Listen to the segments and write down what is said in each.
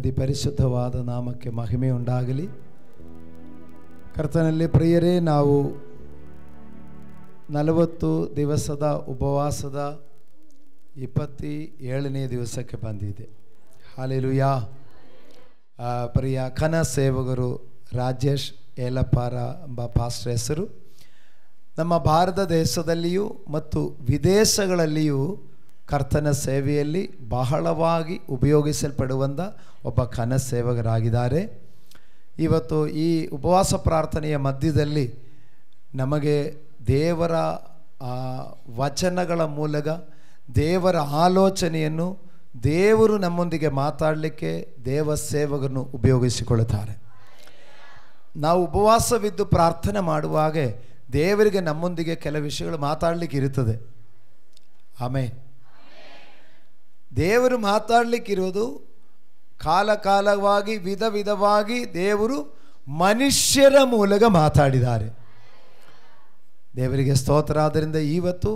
ಅತಿ ಪರಿಶುದ್ಧವಾದ ನಾಮಕ್ಕೆ ಮಹಿಮೆ ಉಂಟಾಗಲಿ. ಕರ್ತನಲ್ಲಿ ಪ್ರಿಯರೇ, ನಾವು 40 ದಿವಸದ ಉಪವಾಸದ 27ನೇ ದಿವಸಕ್ಕೆ ಬಂದಿದೆ. ಹಲ್ಲೆಲೂಯಾ. ಪ್ರಿಯ ಕನ ಸೇವಕರು ರಾಜೇಶ್ ಏಲಪಾರ ಎಂಬ ಪಾಸ್ಟರ್ ಹೆಸರು. ನಮ್ಮ ಭಾರತ ದೇಶದಲ್ಲಿಯೂ ಮತ್ತು ವಿದೇಶಗಳಲ್ಲಿಯೂ ಕರ್ತನ ಸೇವೆಯಲ್ಲಿ ಬಹಳವಾಗಿ ಉಪಯೋಗಿಸಲ್ಪಡುವಂಥ ಒಬ್ಬ ಕನ ಸೇವಕರಾಗಿದ್ದಾರೆ. ಇವತ್ತು ಈ ಉಪವಾಸ ಪ್ರಾರ್ಥನೆಯ ಮಧ್ಯದಲ್ಲಿ ನಮಗೆ ದೇವರ ವಚನಗಳ ಮೂಲಕ ದೇವರ ಆಲೋಚನೆಯನ್ನು ದೇವರು ನಮ್ಮೊಂದಿಗೆ ಮಾತಾಡಲಿಕ್ಕೆ ದೇವ ಸೇವಕರನ್ನು ಉಪಯೋಗಿಸಿಕೊಳ್ಳುತ್ತಾರೆ. ನಾವು ಉಪವಾಸವಿದ್ದು ಪ್ರಾರ್ಥನೆ ಮಾಡುವಾಗ ದೇವರಿಗೆ ನಮ್ಮೊಂದಿಗೆ ಕೆಲವು ವಿಷಯಗಳು ಮಾತಾಡಲಿಕ್ಕೆ ಇರುತ್ತದೆ. ಆಮೇನ್. ದೇವರು ಮಾತಾಡಲಿಕ್ಕಿರೋದು ಕಾಲಕಾಲವಾಗಿ ವಿಧ ವಿಧವಾಗಿ ದೇವರು ಮನುಷ್ಯರ ಮೂಲಕ ಮಾತಾಡಿದ್ದಾರೆ. ದೇವರಿಗೆ ಸ್ತೋತ್ರ. ಆದ್ದರಿಂದ ಇವತ್ತು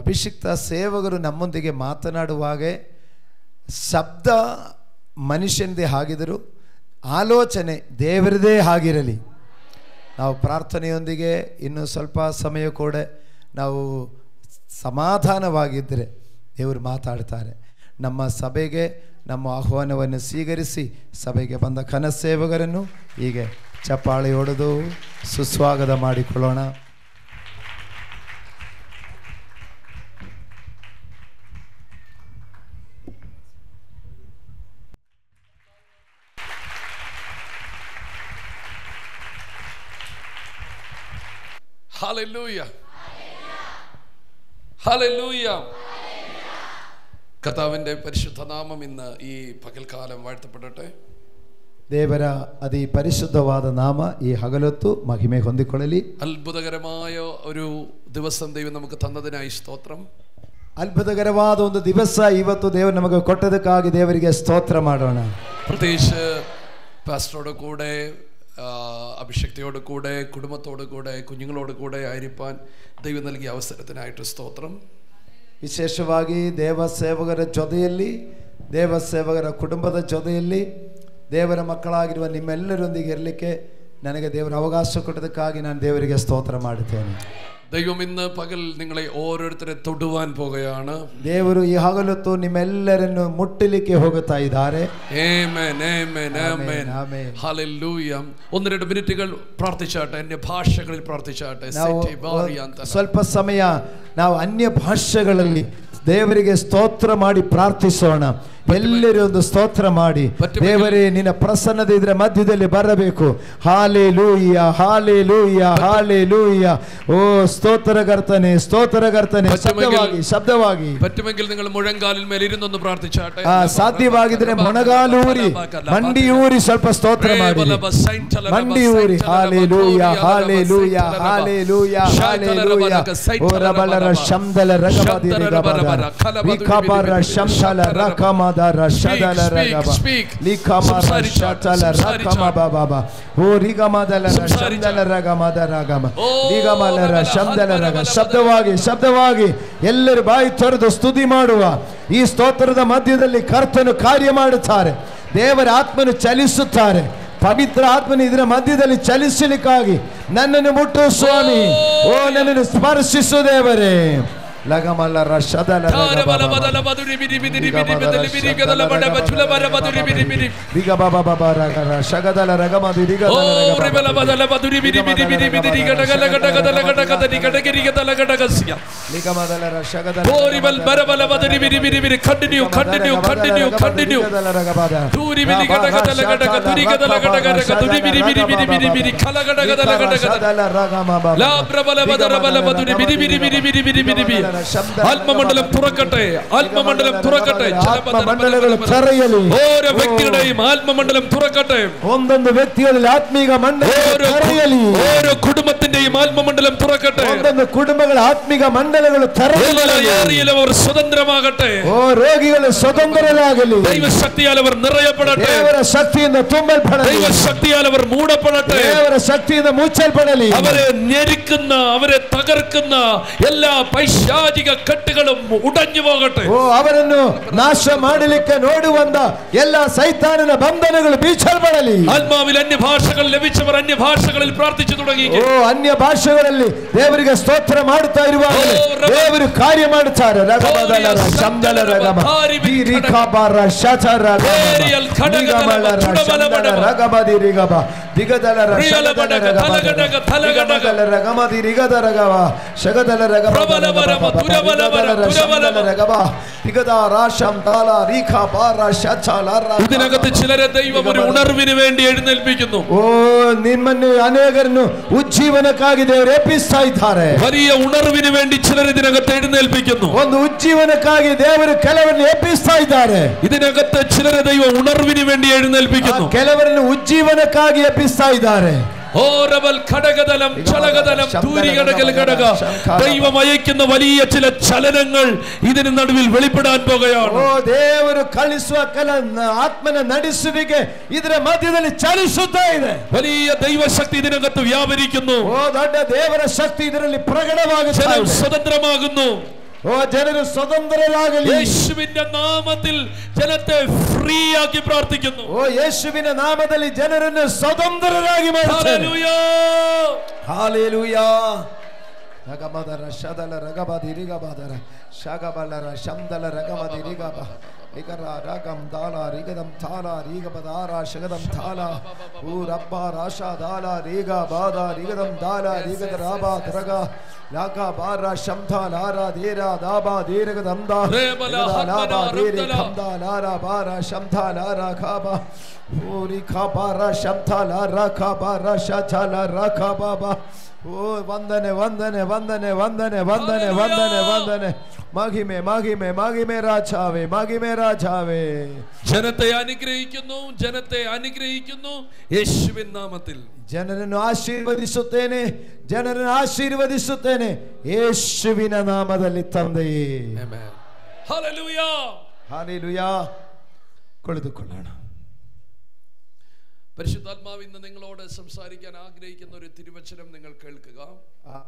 ಅಭಿಷಿಕ್ತ ಸೇವಕರು ನಮ್ಮೊಂದಿಗೆ ಮಾತನಾಡುವಾಗ ಶಬ್ದ ಮನುಷ್ಯನದೇ ಆಗಿದ್ದರೂ ಆಲೋಚನೆ ದೇವರದೇ ಆಗಿರಲಿ. ನಾವು ಪ್ರಾರ್ಥನೆಯೊಂದಿಗೆ ಇನ್ನೂ ಸ್ವಲ್ಪ ಸಮಯ ಕೂಡ ನಾವು ಸಮಾಧಾನವಾಗಿದ್ದರೆ ದೇವರು ಮಾತಾಡ್ತಾರೆ. ನಮ್ಮ ಸಭೆಗೆ ನಮ್ಮ ಆಹ್ವಾನವನ್ನು ಸ್ವೀಕರಿಸಿ ಸಭೆಗೆ ಬಂದ ಕನ ಸೇವಕರನ್ನು ಹೀಗೆ ಚಪ್ಪಾಳೆ ಹೊಡೆದು ಸುಸ್ವಾಗತ ಮಾಡಿಕೊಳ್ಳೋಣ. Hallelujah. Hallelujah. കർത്താവിന്റെ പരിശുദ്ധ നാമം ഇന്ന് ഈ പകൽക്കാലം വാഴ്ത്തപ്പെടട്ടെ. ದೇವರ ಅತಿ ಪರಿಶುದ್ಧವಾದ ನಾಮ ಈ ಹಗಲೊತ್ತು ಮಹಿಮೆ ಹೊಂದಿಕೊಳ್ಳಲಿ. അത്ഭുതകരമായ ഒരു ദിവസം ദൈവം നമുക്ക് തന്നതിനായി സ്തോത്രം. ಅದ್ಭುತಕರವಾದ ಒಂದು ದಿವಸ ಇವತ್ತು ದೇವರು ನಮಗೆ ಕೊಟ್ಟದಕ್ಕಾಗಿ ದೇವರಿಗೆ ಸ್ತೋತ್ರ ಮಾಡೋಣ. പ്രത്യേകിച്ച് പാസ്റ്ററുടെ കൂടെ അഭിഷക്തിയോട് കൂടെ കുടുംബത്തോട് കൂടെ കുഞ്ഞുങ്ങളോട് കൂടെ ആയിരിക്കാൻ ദൈവം നൽകിയ അവസരത്തിനായിട്ട് സ്തോത്രം. ವಿಶೇಷವಾಗಿ ದೇವ ಸೇವಕರ ಜೊತೆಯಲ್ಲಿ ದೇವ ಸೇವಕರ ಕುಟುಂಬದ ಜೊತೆಯಲ್ಲಿ ದೇವರ ಮಕ್ಕಳಾಗಿರುವ ನಿಮ್ಮೆಲ್ಲರೊಂದಿಗೆ ಇರಲಿಕ್ಕೆ ನನಗೆ ದೇವರ ಅವಕಾಶ ಕೊಟ್ಟದಕ್ಕಾಗಿ ನಾನು ದೇವರಿಗೆ ಸ್ತೋತ್ರ ಮಾಡುತ್ತೇನೆ. ദൈവം ഇന്ന് പകൽ നിങ്ങളെ ഓരോരുത്തരെ തൊടുവാൻ പോകുകയാണ്. ದೇವರು ಈ ಹಗಲೊತ್ತು ನಿಮ್ಮೆಲ್ಲರನ್ನು ಮುಟ್ಟಲಿಕ್ಕೆ ಹೋಗುತ್ತಾ ಇದ್ದಾರೆ. ആമേൻ ആമേൻ ആമേൻ ആമേൻ ഹല്ലേലൂയ. 1-2 മിനിറ്റുകൾ പ്രാർത്ഥിച്ചാട്ടെ, അന്യ ഭാഷകളിൽ പ്രാർത്ഥിച്ചാട്ടെ. ಸ್ವಲ್ಪ ಸಮಯ ನಾವು ಅನ್ಯ ಭಾಷೆಗಳಲ್ಲಿ ದೇವರಿಗೆ ಸ್ತೋತ್ರ ಮಾಡಿ ಪ್ರಾರ್ಥಿಸೋಣ. ಎಲ್ಲರೂ ಒಂದು ಸ್ತೋತ್ರ ಮಾಡಿ, ದೇವರೇ ನಿನ್ನ ಪ್ರಸನ್ನತೆ ಇದರ ಮಧ್ಯದಲ್ಲಿ ಬರಬೇಕು. Hallelujah hallelujah hallelujah. ಓ ಸ್ತೋತ್ರಕರ್ತನೆ ಸ್ತೋತ್ರಕರ್ತನೆ. ಶಬ್ದವಾಗಿ പറ്റുമെങ്കിൽ നിങ്ങൾ മുഴങ്കാലിൽ മേൽ ഇരുന്നൊന്ന് പ്രാർത്ഥിച്ചാട്ടെ. ಸಾಧ್ಯವಾಗಿದ್ರೆ ಮೊಣಗಾಲೂರಿ ಮಂಡಿಯೂರಿ ಸ್ವಲ್ಪ ಸ್ತೋತ್ರ ಮಾಡಿ. ಮಂಡಿಯೂರಿ ಹಾಲೆಲೂಯ ಹಾಲೆಲೂಯ ಹಾಲೆಲೂಯ ಹಾಲೆಲೂಯ. ಓ ರಬಲರ ಶಂದಲ ರಗಮದಿ ರಗಮದ ವಿಕಬರ ಶಂದಲ ರಕಮದ ರಶದಲ ರಗಮ ಲಿಕಮರ ಶತಲ ರಕಮ ಬಾಬಾ. ಓ ರಿಗಮದಲ ಶಂದಲ ರಗಮದ ರಗಮ ಲಿಗಮಲರ ಶಂದಲ ರಗ. ಶಬ್ದವಾಗಿ ಎಲ್ಲರೂ ಬಾಯಿ ತೊರೆದು ಸ್ತುತಿ ಮಾಡುವ. ಈ ಸ್ತೋತ್ರದ ಮಧ್ಯದಲ್ಲಿ ಕರ್ತನು ಕಾರ್ಯ ಮಾಡುತ್ತಾರೆ. ದೇವರ ಆತ್ಮನು ಚಲಿಸುತ್ತಾರೆ. ಪವಿತ್ರ ಆತ್ಮನು ಇದರ ಮಧ್ಯದಲ್ಲಿ ಚಲಿಸಲಿಕ್ಕಾಗಿ ನನ್ನನ್ನು ಮುಟ್ಟು ಸ್ವಾಮಿ. ಓ ನನ್ನನ್ನು ಸ್ಪರ್ಶಿಸು ದೇವರೇ. ಲಗಮಲರ ಶದಲ ಶಗದಲ ರಗಮದು ആത്മമണ്ഡലം തുറക്കട്ടെ, ആത്മമണ്ഡലം തുറക്കട്ടെ. ഓരോ വ്യക്തിയുടെയും ആത്മമണ്ഡലം തുറക്കട്ടെ. ಒಂದೊಂದು ವ್ಯಕ್ತಿಯಲ್ಲಿ ಆತ್ಮೀಕ ಮಂಡಲ ತೆರೆಯಲಿ. ഓരോ കുടുംബത്തിന്റെ കുടുംബത്തിന്റെയും ആത്മമണ്ഡലം തുറക്കട്ടെ. ಒಂದೊಂದು ಕುಟುಂಬಗಳ ಆತ್ಮಿಕ ಮಂಡಲಗಳು എല്ലാ ഏരിയയിലും അവർ സ്വതന്ത്രമാകട്ടെ. ಓ ರೋಗಿಗಳು ಸ್ವತಂತ್ರರಾಗಲಿ. ദൈവ ശക്തിയാൽ അവർ നിറയപ്പെടട്ടെ. ದೇವರ ಶಕ್ತಿಯಿಂದ ತುಂಬಲ್ಪಡಲಿ. ദൈവ ശക്തിയാൽ അവർ മൂടപ്പെടട്ടെ. ದೇವರ ಶಕ್ತಿಯಿಂದ ಮುಚ್ಚಲ್ಪಡಲಿ. അവരെ ഞെരുക്കുന്ന, അവരെ തകർക്കുന്ന എല്ലാ പൈശാചിക കെട്ടുകളും ഉടഞ്ഞു പോകട്ടെ. ಓ ಅವರನ್ನು ನಾಶ ಮಾಡಲಿಕ್ಕೆ ನೋಡುವಂತ ಎಲ್ಲ ಸೈತಾನನ ಬಂಧನಗಳು ಬೀಚಲ್ಪಡಲಿ. ആത്മാവിൽ അന്യഭാഷകൾ ലഭിച്ചവർ അന്യഭാഷകളിൽ പ്രാർത്ഥിച്ചു തുടങ്ങി. ಓ ಅನ್ಯ ಭಾಷೆಗಳಲ್ಲಿ ದೇವರಿಗೆ ಸ್ತೋತ್ರ ಮಾಡುತ್ತಾ ಇರುವಾಗ ದೇವರು ಕಾರ್ಯ ಮಾಡುತ್ತಾರೆ. ರಗಬದಲರ ಶಂದಲರ ಗಮ ದಿರಿಕಬರ ಶಚರ ಗಮಲರ ಶಂದಲ ರಗಬದಿ ರಿಗಬ ದಿಗದಲರ ಶಗದಲರ ಗಮದಲರ ಗಮದಿ ರಿಗದರ ಗವ ಶಗದಲರ ಗಮ ಪ್ರಬಲವರಮ ತುರಬಲವರ ಶಂದಲರ ಗಮ ದಿಗದರ ಶಂದಲ ರಿಕಬರ ಶಚಲರ. ഇതിനകത്ത് ചിലരെ ദൈവം ഒരു ഉണർവിന് വേണ്ടി എഴുന്നേൽപ്പിക്കുന്നു. ಓ ನಿಮ್ಮನ್ನು ಅನೇಕರನ್ನು ಉಜ್ಜೀವನಕ್ಕಾಗಿ ದೇವರು ಎಬ್ಬಿಸ್ತಾ ಇದ್ದಾರೆ. വലിയ ഉണർവിന് വേണ്ടി ചിലർ ഇതിനകത്ത് എഴുന്നേൽപ്പിക്കുന്നു. ಒಂದು ಉಜ್ಜೀವನಕ್ಕಾಗಿ ದೇವರು ಕೆಲವರನ್ನು ಎಬ್ಬಿಸ್ತಾ ಇದ್ದಾರೆ. ഇതിനകത്ത് ചിലരെ ദൈവം ഉണർവിന് വേണ്ടി എഴുന്നേൽപ്പിക്കുന്നു. ಕೆಲವರನ್ನು ಉಜ್ಜೀವನಕ್ಕಾಗಿ ಎಬ್ಬಿಸ್ತಾ ಇದ್ದಾರೆ. ഘടകതലം ചലകതലം തൂരികടകൽ ഘടക ദൈവം അയക്കുന്ന വലിയ ചില ചലനങ്ങൾ ഇതിന് നടുവിൽ വെളിപ്പെടാൻ പോകുകയാണ്. ಓ ದೇವರು ಕಳಿಸುವ ಆತ್ಮನ ನಡೆಸುವಿಕೆ ಇದರ ಮಧ್ಯದಲ್ಲಿ ಚಲಿಸುತ್ತಾ ಇದೆ. വലിയ ദൈവശക്തി ഇതിനകത്ത് വ്യാപരിക്കുന്നു. ಓ ದೊಡ್ಡ ದೇವರ ಶಕ್ತಿ ಇದರಲ್ಲಿ ಪ್ರಕಟವಾಗುತ್ತದೆ. ജനം സ്വതന്ത്രമാകുന്നു. ಓ ಜನರು ಸ್ವತಂತ್ರರಾಗಲಿ. യേശുവിന്റെ നാമത്തിൽ ജനത്തെ ഫ്രീ ആക്കി പ്രാർത്ഥിക്കുന്നു. ಓ ಯೇಸುವಿನ ನಾಮದಲ್ಲಿ ಜನರನ್ನು ಸ್ವತಂತ್ರರಾಗಿ ಮಾಡುತ್ತಾರೆ. ഹല്ലേലൂಯಾ ಹಲ್ಲೆಲೂಯಾ. ರಗಮದರ ಶದಲ ರಗಬದಿ ರಿಗಬದರ ಶಗಬಲರ ಶಂದಲ ರಗಮದಿ ರಿಗಬ ಇಕರ ರಗಂ ದಾಲ ರಿಗದಂ ಥಾಲ ರಿಗಬದಾರ ಶಗದಂ ಥಾಲ ಊ ರಬ್ಬ ರಾಶ ದಾಲ ರಿಗ ಬಾದ ರಿಗದಂ ದಾಲ ರಿಗದ ರಾಬ ದ್ರಗ ಲಾಕ ಬಾರ ಶಂಥ ಲಾರ ಧೀರ ದಾಬ ದೀರ್ಘದಂ ದಾ ಲಾಬ ದೀರಿ ಖಂದ ಲಾರ ಬಾರ ಶಂಥ ಲಾರ ಖಾಬ ಊರಿ ಖಾಬಾರ ಶಂಥ ಲಾರ ಖಾಬಾರ ಶಚಲ ರಖ ಬಾಬಾ. ಓ ವಂದನೆ ವಂದನೆ ವಂದನೆ ವಂದನೆ ವಂದನೆ ವಂದನೆ ವಂದನೆ. മഹിമേ മഹിമേ മഹിമേ രാജാവേ മഹിമേ രാജാവേ. ജനത്തെ അനുഗ്രഹിക്കുന്നു, ജനത്തെ അനുഗ്രഹിക്കുന്നു യേശുവിൻ നാമത്തിൽ. ಜನರನ್ನು ಆಶೀರ್ವದಿಸುತ್ತೇನೆ, ಜನರನ್ನು ಆಶೀರ್ವದಿಸುತ್ತೇನೆ ಯೇಸುವಿನ ನಾಮದಲ್ಲಿ ತಂದೆಯೇ. ಆಮೆನ್. Hallelujah hallelujah. ಕುಳಿತುಕೊಳ್ಳೋಣ. പരിശുദ്ധാത്മാവ് ഇന്ന് നിങ്ങളോട് സംസാരിക്കാൻ ആഗ്രഹിക്കുന്ന ഒരു തിരുവചനം നിങ്ങൾ കേൾക്കുക.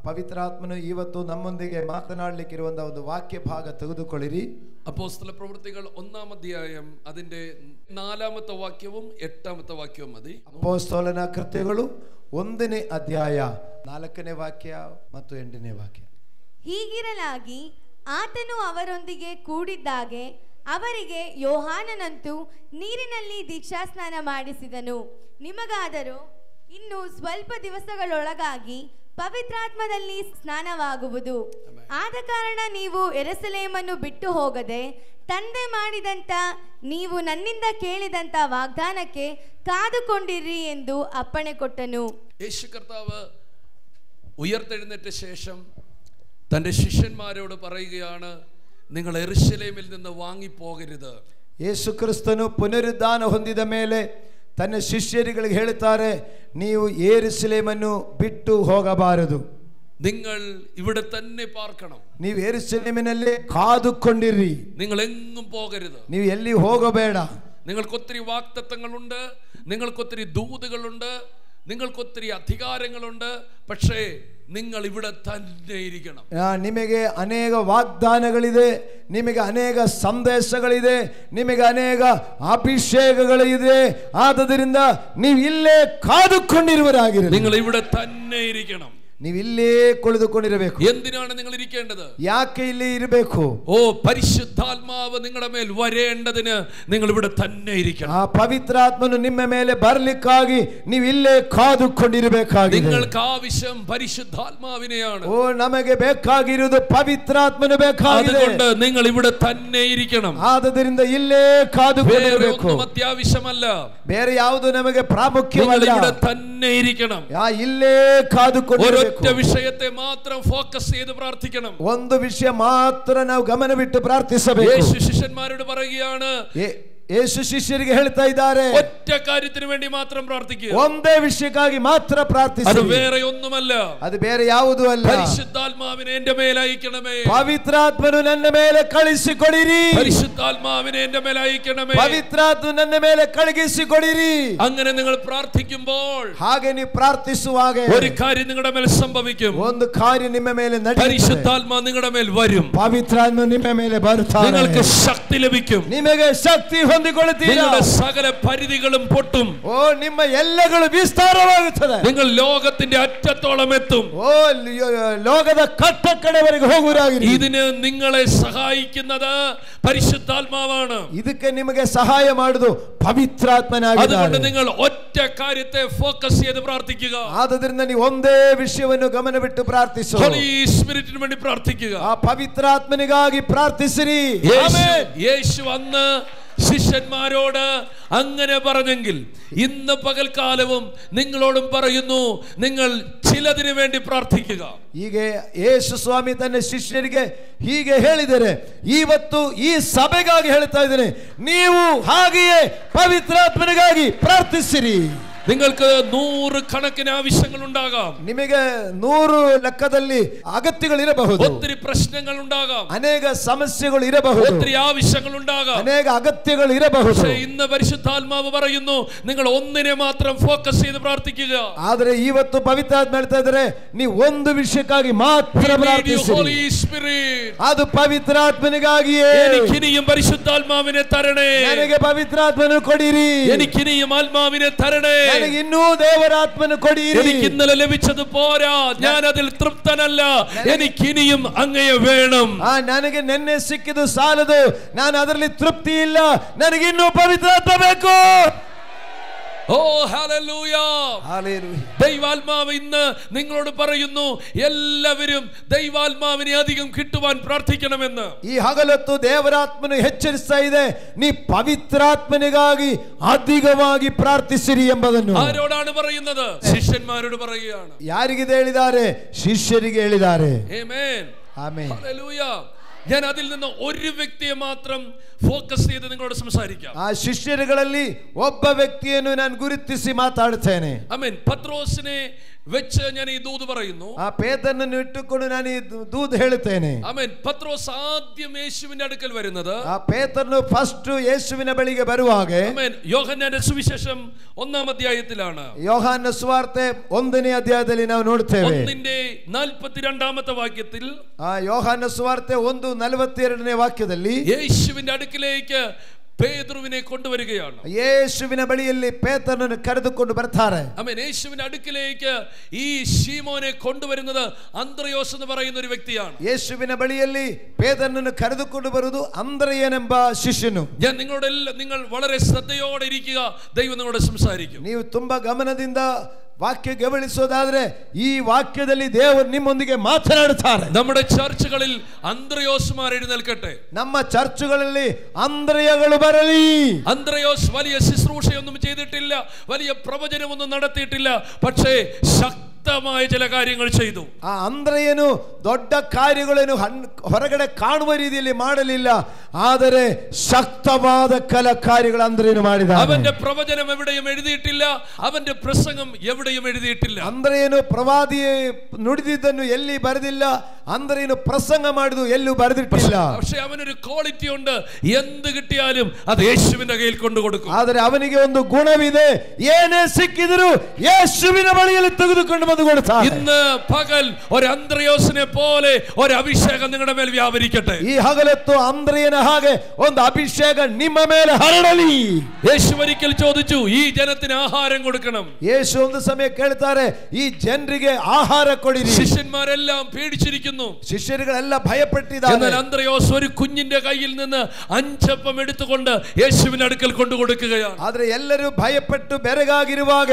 പവിത്രാത്മನು ಇವತ್ತು ನಮ್ಮೊಂದಿಗೆ ಮಾತನಾಡಲಿಕ್ಕಿರುವಂತಹ ಒಂದು ವಾಕ್ಯ ಭಾಗ ತೆಗೆದುಕೊಳ್ಳಿರಿ. അപ്പോസ്തല പ്രവൃത്തികൾ 1-ാം അധ്യായം അതിന്റെ 4-ാമത്തെ വാക്യവും 8-ാമത്തെ വാക്യവും മതി. ಅಪೊಸ್ತಲನ ಕೃತ್ಯಗಳು 1ನೇ ಅಧ್ಯಾಯ 4ನೇ ವಾಕ್ಯ ಮತ್ತು 8ನೇ ವಾಕ್ಯ. ಹೀಗಿರಲಾಗಿ ಆತನು ಅವರೊಂದಿಗೆ ಕೂಡಿದ್ದಾಗೆ ಅವರಿಗೆ ಯೋಹಾನನಂತೂ ನೀರಿನಲ್ಲಿ ದೀಕ್ಷಾಸ್ನಾನ ಮಾಡಿಸಿದನು. ನಿಮಗಾದರೂ ಇನ್ನು ಸ್ವಲ್ಪ ದಿವಸಗಳೊಳಗಾಗಿ ಪವಿತ್ರಾತ್ಮದಲ್ಲಿ ಸ್ನಾನವಾಗುವುದು. ಆದ ಕಾರಣ ನೀವು ಯೆರೂಸಲೇಮನ್ನು ಬಿಟ್ಟು ಹೋಗದೆ ತಂದೆ ಮಾಡಿದಂತ ನೀವು ನನ್ನಿಂದ ಕೇಳಿದಂತ ವಾಗ್ದಾನಕ್ಕೆ ಕಾದುಕೊಂಡಿರಿ ಎಂದು ಅಪ್ಪಣೆ ಕೊಟ್ಟನು. യേശു കർത്താവ് ഉയർത്തെഴുന്നേറ്റ ശേഷം തന്റെ ശിഷ്യന്മാരോട് പറയുകയാണ്, നിങ്ങൾ യെരൂശലേമിൽ നിന്ന് വാങ്ങിപ്പോകരുത്. ಯೇಸು ಕ್ರಿಸ್ತನು ಪುನರುದ್ಧಾನ ಹೊಂದಿದ ಮೇಲೆ ತನ್ನ ಶಿಷ್ಯರಿಗೆ ಹೇಳುತ್ತಾರೆ, ನೀವು ಯೆರೂಸಲೇಮನ್ನು ಬಿಟ್ಟು ಹೋಗಬಾರದು. നിങ്ങൾ ഇവിടെ തന്നെ പാർക്കണം. ನೀವು ಯೆರೂಸಲೇಮಿನಲ್ಲೇ ಕಾದುಕೊಂಡಿರಿ. നിങ്ങൾ എങ്ങും പോകരുത്. ನೀವು ಎಲ್ಲಿ ಹೋಗಬೇಡ. നിങ്ങൾക്കൊത്തിരി വാഗ്ദത്തങ്ങളുണ്ട്, നിങ്ങൾക്കൊത്തിരി ദൂതുകളുണ്ട്, നിങ്ങൾക്കൊത്തിരി അധികാരങ്ങളുണ്ട്. പക്ഷേ നിങ്ങൾ ഇവിടെ തന്നെ ഇരിക്കണം. ನಿಮಗೆ ಅನೇಕ ವಾಗ್ದಾನಗಳಿದೆ, ನಿಮಗೆ ಅನೇಕ ಸಂದೇಶಗಳಿದೆ, ನಿಮಗೆ ಅನೇಕ ಅಭಿಷೇಕಗಳಿದೆ. ಆದ್ದರಿಂದ ನೀವು ಇಲ್ಲೇ ಕಾದುಕೊಂಡಿರುವರಾಗಿರಿ. നിങ്ങൾ ഇവിടെ തന്നെ ഇരിക്കണം. ನೀವು ಇಲ್ಲೇ ಕುಳಿತುಕೊಂಡಿರಬೇಕು. എന്തിനാണ് നിങ്ങൾ ഇരിക്കേണ്ടത്? ಯಾಕೆ ಇಲ್ಲಿ ಇರಬೇಕು? ഓ പരിശുദ്ധാത്മാവ് നിങ്ങളുടെ മേൽ വരേണ്ടതിന് നിങ്ങൾ ഇവിടെ തന്നെ ഇരിക്കണം. ಆ ಪವಿತ್ರಾತ್ಮನು ನಿಮ್ಮ ಮೇಲೆ ಬರಲಿಕ್ಕಾಗಿ ನೀವು ಇಲ್ಲೇ ಕಾದುಕೊಂಡಿರಬೇಕಾಗಿದೆ. നിങ്ങൾക്ക് ആവശ്യം പരിശുദ്ധാത്മാവിനെയാണ്. ಓ ನಮಗೆ ಬೇಕಾಗಿರುವುದು ಪವಿತ್ರಾತ್ಮನು ಬೇಕಾಗಿದೆ. അതുകൊണ്ട് നിങ്ങൾ ഇവിടെ തന്നെ ഇരിക്കണം. ಆದ್ದರಿಂದ ಇಲ್ಲೇ ಕಾದುಕೊಂಡಿರಬೇಕು. വേറെ ഒന്നും അത്യാവശ്യമല്ല. ಬೇರೆ ಯಾವುದು ನಮಗೆ ಪ್ರಾಮುಖ್ಯವಲ್ಲ. ഇവിടെ തന്നെ ഇരിക്കണം. ಇಲ್ಲೇ ಕಾದುಕೊಂಡಿರಬೇಕು. ഒറ്റ വിഷയത്തെ മാത്രം ഫോക്കസ് ചെയ്ത് പ്രാർത്ഥിക്കണം. ಒಂದು ವಿಷಯ ಮಾತ್ರ ನಾವು ಗಮನವಿಟ್ಟು ಪ್ರಾರ್ಥಿಸಬೇಕು. യേശു ശിഷ്യന്മാരോട് പറയുകയാണ്, ಯೇಸು ಶಿಷ್ಯರಿಗೆ ಹೇಳ್ತಾ ಇದ್ದಾರೆ, ഒറ്റ കാര്യത്തിന് വേണ്ടി മാത്രം പ്രാർത്ഥിക്കുക. ಒಂದೇ ವಿಷಯಕ್ಕಾಗಿ ಮಾತ್ರ ಪ್ರಾರ್ಥಿಸಿ. ಅದು ಬೇರೆ ഒന്നുമല്ല. ಅದು ಬೇರೆ ಯಾವುದೂ ಅಲ್ಲ. പരിശുദ്ധാത്മാവിനെ എന്റെ മേൽ അയക്കണമേ. ಪವಿತ್ರಾತ್ಮನು ನನ್ನ ಮೇಲೆ ಕಳುಹಿಸಿಕೊಡಿರಿ. പരിശുദ്ധാത്മാവിനെ എന്റെ മേൽ അയക്കണമേ. ಪವಿತ್ರಾತ್ಮ ನನ್ನ ಮೇಲೆ ಕಳುಹಿಸಿಕೊಡಿರಿ. അങ്ങനെ നിങ്ങൾ പ്രാർത്ഥിക്കുമ്പോൾ, ಹಾಗೆ ನೀವು ಪ್ರಾರ್ಥಿಸುವಾಗ ഒരു കാര്യം നിങ്ങളുടെ മേൽ സംഭവിക്കും. ಒಂದು ಕಾರ್ಯ ನಿಮ್ಮ ಮೇಲೆ ನಡೆಯುತ್ತದೆ. പരിശുദ്ധാത്മാ നിങ്ങളുടെ മേൽ വരും. ಪವಿತ್ರಾತ್ಮ ನಿಮ್ಮ ಮೇಲೆ ಬರುತ್ತಾನೆ. നിങ്ങൾക്ക് ശക്തി ലഭിക്കും. ನಿಮಗೆ ಶಕ್ತಿ ಹೊಂದಿಕೊಳ್ಳುತ್ತೀರಾ. നിങ്ങളുടെ സകല പരിധികളും പൊട്ടും. ಓ ನಿಮ್ಮ ಎಲ್ಲಗಳು ವಿಸ್ತಾರವಾಗುತ್ತದೆ. നിങ്ങൾ ലോകത്തിന്റെ അറ്റത്തോളം എത്തും. ಓ ಲೋಕದ ಕಟ್ಟ ಕಡೆವರೆಗೆ ಹೋಗುವುದಾಗಿರಿ. ഇതിന് നിങ്ങളെ സഹായിക്കുന്നത് പരിശുദ്ധാത്മാവാണ്. ಇದಕ್ಕೆ ನಿಮಗೆ ಸಹಾಯ ಮಾಡುವುದು ಪವಿತ್ರಾತ್ಮನಾಗಿದ್ದಾನೆ. അതുകൊണ്ട് നിങ്ങൾ ഒറ്റ കാര്യത്തെ ഫോക്കസ് ചെയ്ത് പ്രാർത്ഥിക്കുക. ಆದ್ದರಿಂದ ನೀವು ಒಂದೇ ವಿಷಯವನ್ನು ಗಮನವಿಟ್ಟು ಪ್ರಾರ್ಥಿಸು. ഹോളി സ്പിരിറ്റിന് വേണ്ടി പ്രാർത്ഥിക്കുക. ಆ ಪವಿತ್ರಾತ್ಮನಿಗಾಗಿ ಪ್ರಾರ್ಥಿಸಿರಿ. യേശു അന്ന് ശിഷ്യന്മാരോട് അങ്ങനെ പറഞ്ഞെങ്കിൽ ഇന്ന് പകൽക്കാലവും നിങ്ങളോടും പറയുന്നു, നിങ്ങൾ ചിലതിനു വേണ്ടി പ്രാർത്ഥിക്കുക. ಹೀಗೆ ಯೇಸು ಸ್ವಾಮಿ ತನ್ನ ಶಿಷ್ಯರಿಗೆ ಹೀಗೆ ಹೇಳಿದರೆ, ಇವತ್ತು ಈ ಸಭೆಗಾಗಿ ಹೇಳ್ತಾ ಇದ್ದೇನೆ, ನೀವು ಹಾಗೆಯೇ ಪವಿತ್ರಾತ್ಮನಿಗಾಗಿ ಪ್ರಾರ್ಥಿಸಿರಿ. നിങ്ങൾക്ക് 100 കണക്കിന് ആവശ്യങ്ങൾ ഉണ്ടാകാം. ನಿಮಗೆ 100 ಲೆಕ್ಕದಲ್ಲಿ ಅಗತ್ಯಗಳಿರಬಹುದು. ഒത്തിരി പ്രശ്നങ്ങൾ ഉണ്ടാകാം. ಅನೇಕ ಸಮಸ್ಯೆಗಳು ಇರಬಹುದು. ഒത്തിരി ആവശ്യങ്ങൾ ഉണ്ടാകാം. ಅನೇಕ ಅಗತ್ಯಗಳು ಇರಬಹುದು. പക്ഷേ ഇന്ന് പരിശുദ്ധാത്മാവ് പറയുന്നു, നിങ്ങൾ ഒന്നിനെ മാത്രം ഫോക്കസ് ചെയ്ത് പ്രാർത്ഥിക്കുക. ಆದರೆ ಇವತ್ತು ಪವಿತ್ರಾತ್ಮ ಹೇಳ್ತಾ ಇದ್ದಾರೆ, ನೀವು ಒಂದು ವಿಷಯಕ್ಕಾಗಿ ಮಾತ್ರ ಪ್ರಾರ್ಥಿಸಿರಿ. ಅದು ಪವಿತ್ರಾತ್ಮನಿಗಾಗಿಯೇ. എനിക്കിനിയും പരിശുദ്ധാത്മാവിനെ തരണേ. ನನಗೆ ಪವಿತ್ರಾತ್ಮನು ಕೊಡಿರಿ. എനിക്കിനിയും ആത്മാവിനെ തരണേ. ನನಗೆ ಇನ್ನೂ ದೇವರಾತ್ಮನು ಕೊಡಿರಿ. എനിക്ക് ഇന്നലെ ലഭിച്ചത് പോരാ, ഞാൻ അതിൽ തൃപ്തനല്ല, എനിക്കിനിയും അങ്ങയെ വേണം. ನನಗೆ ನೆನ್ನೆ ಸಿಕ್ಕಿದ್ದು ಸಾಲದು, ನಾನು ಅದರಲ್ಲಿ ತೃಪ್ತಿ ಇಲ್ಲ, ನನಗೆ ಇನ್ನೂ ಪವಿತ್ರಾತ್ಮ ಬೇಕು. ഓ ഹല്ലേലൂയ. ദൈവാത്മാവ് ഇന്ന് നിങ്ങളോട് പറയുന്നു, എല്ലാവരും ദൈവാത്മാവിനെ അധികം കിട്ടുവാൻ പ്രാർത്ഥിക്കണമെന്ന്. ഈ ಹಗಲೊತ್ತು ದೇವರಾತ್ಮನು ಎಚ್ಚರಿಸ್ತಾ ಇದೆ, ನೀ ಪವಿತ್ರಾತ್ಮನಿಗಾಗಿ ಅಧಿಕವಾಗಿ ಪ್ರಾರ್ಥಿಸಿರಿ ಎಂಬುದನ್ನು. ആരോടാണ് പറയുന്നത്? ശിഷ്യന്മാരോട് പറയുകയാണ്. ಯಾರಿಗೆ ಹೇಳಿದ್ದಾರೆ? ಶಿಷ್ಯರಿಗೆ ಹೇಳಿದ್ದಾರೆ. ആമേൻ. ಆಮೆನ್. ഹല്ലേലൂയ. ഞാൻ അതിൽ നിന്ന് ഒരു വ്യക്തിയെ മാത്രം ഫോക്കസ് ചെയ്ത് നിങ്ങളോട് സംസാരിക്കാം. ಆ ಶಿಷ್ಯರುಗಳಲ್ಲಿ ಒಬ್ಬ ವ್ಯಕ್ತಿಯನ್ನು ನಾನು ಗುರುತಿಸಿ ಮಾತಾಡುತ್ತೇನೆ. ആമേൻ. പത്രോസിനെ വെച്ച് ഞാൻ ഈ ദൂത് പറയുന്നു. ಆ ಪೇತ್ರನನ್ನು ಇಟ್ಟುಕೊಂಡು ನಾನು ಈ ದೂത് ಹೇಳುತ್ತೇನೆ. ആമേൻ. പത്രോസ് ആദ്യം യേശുവിന്റെ അടുക്കൽ വരുന്നത്, ಆ ಪೇತ್ರನು ಫಸ್ಟ್ ಯೇಸುವಿನ ಬಳಿಗೆ ಬರುವಾಗ, ആമേൻ, യോഹന്നാന്റെ സുവിശേഷം 1-ാം അധ്യായത്തിലാണ്. ಯೋಹಾನ ಸುವಾರ್ತೆ 1ನೇ ಅಧ್ಯಾಯದಲ್ಲಿ ನಾವು ನೋಡ್ತೇವೆ. 1:42 വാക്യത്തിൽ, ಆ ಯೋಹಾನ ಸುವಾರ್ತೆ 1:42 ವಾಕ್ಯದಲ್ಲಿ യേശുവിന്റെ അടുക്കിലേക്ക് പേതുരുവിനെ കൊണ്ടുവരികയാണ്. ಯೇಸುವಿನ ಬಳಿಯಲ್ಲಿ ಪೇತ್ರನನ್ನು ಕರೆದುಕೊಂಡು ಬರ್ತಾರೆ. ആമേൻ. യേശുവിന്റെ അടുക്കിലേക്ക് ഈ ശീമോനെ കൊണ്ടുവരുന്നത് അന്ത്രയോസ് എന്ന് പറയുന്ന ഒരു വ്യക്തിയാണ്. ಯೇಸುವಿನ ಬಳಿಯಲ್ಲಿ ಪೇತ್ರನನ್ನು ಕರೆದುಕೊಂಡು ಬರುವುದು ಅಂದ್ರೆಯನೆಂಬ ಶಿಷ್ಯನು. ഞാൻ നിങ്ങൾ വളരെ ശ്രദ്ധയോടെ ഇരിക്കുക, ദൈവം നിങ്ങളോട് സംസാരിക്കും. ನೀವು ತುಂಬಾ ಗಮನದಿಂದ ವಾಕ್ಯ ಗಮನಿಸೋದಾದ್ರೆ ಈ ವಾಕ್ಯದಲ್ಲಿ ದೇವರು ನಿಮ್ಮೊಂದಿಗೆ ಮಾತನಾಡುತ್ತಾರೆ. നമ്മുടെ ചർച്ചുകളിൽ അന്ത്രയോസ്മാർ എഴുന്നേൽക്കട്ടെ. ನಮ್ಮ ಚರ್ಚುಗಳಲ್ಲಿ ಅಂದ್ರೆಯಗಳು ಬರಲಿ. അന്ത്രയോസ് വലിയ ശുശ്രൂഷയൊന്നും ചെയ്തിട്ടില്ല, വലിയ പ്രവചനമൊന്നും നടത്തിയിട്ടില്ല, പക്ഷേ ശക്തമായ ചില കാര്യങ്ങൾ ചെയ്തു. ಆ ಅಂದ್ರೆಯನು ದೊಡ್ಡ ಕಾರ್ಯಗಳನ್ನು ಹೊರಗಡೆ ಕಾಣುವ ರೀತಿಯಲ್ಲಿ ಮಾಡಲಿಲ್ಲ, ಆದರೆ ಶಕ್ತವಾದ ಕೆಲ ಕಾರ್ಯಗಳು ಅಂದ್ರೆಯನು ಮಾಡಿದ. അവന്റെ പ്രവചനം എവിടെയും എഴുതിയിട്ടില്ല, അവന്റെ പ്രസംഗം എവിടെയും എഴുതിയിട്ടില്ല. ಅಂದ್ರೆಯನು ಪ್ರವಾದಿ ನುಡಿದಿದ್ದನ್ನು ಎಲ್ಲಿ ಬರೆದಿಲ್ಲ, ಅಂದ್ರೆಯನು ಪ್ರಸಂಗ ಮಾಡಿದ್ದು ಎಲ್ಲೂ ಬರೆದಿಟ್ಟಿಲ್ಲ. പക്ഷേ അവനൊരു ക്വാളിറ്റി ഉണ്ട്, എന്ത് കിട്ടിയാലും അത് യേശുവിന്റെ കയ്യിൽ കൊണ്ടു കൊടുക്കും. ಆದರೆ ಅವನಿಗೆ ಒಂದು ಗುಣವಿದೆ, ಏನೇ ಸಿಕ್ಕಿದರೂ ಯೇಸುವಿನ ಬಳಿಯಲ್ಲಿ ತೆಗೆದುಕೊಂಡು ಬಂದು ಕೊಡುತ್ತಾನೆ. ഇന്ന് പകൽ ഒരു അന്ത്രയോസിനെ പോലെ ഒരു അഭിഷേകം നിങ്ങളുടെ മേൽ വ്യാപരിക്കട്ടെ. ಈ ಹಗಲತ್ತು ಅಂದ್ರೆಯನ ಹಾಗೆ ಒಂದು ಅಭಿಷೇಕ ನಿಮ್ಮ ಮೇಲೆ ಹರಡಲಿ. യേശു ഒരിക്കൽ ചോദിച്ചു, ഈ ജനത്തിന് ആഹാരം കൊടുക്കണം. ಯೇಸು ಒಂದು ಸಮಯ ಕೇಳ್ತಾರೆ, ಈ ಜನರಿಗೆ ಆಹಾರ ಕೊಡಿರಿ. ശിഷ്യന്മാരെല്ലാം പേടിച്ചിരിക്കുന്നു. ಶಿಷ್ಯರುಗಳೆಲ್ಲ ಭಯಪಟ್ಟಿದ್ದಾರೆ. എന്നാൽ അന്ത്രയോസ് ഒരു കുഞ്ഞിന്റെ കയ്യിൽ നിന്ന് 5 അപ്പം എടുത്തുകൊണ്ട് യേശുവിന്റെ അടുക്കൽ കൊണ്ടു കൊടുക്കുകയാണ്. ಆದರೆ ಎಲ್ಲರೂ ಭಯಪಟ್ಟು ಬೆರಗಾಗಿರುವಾಗ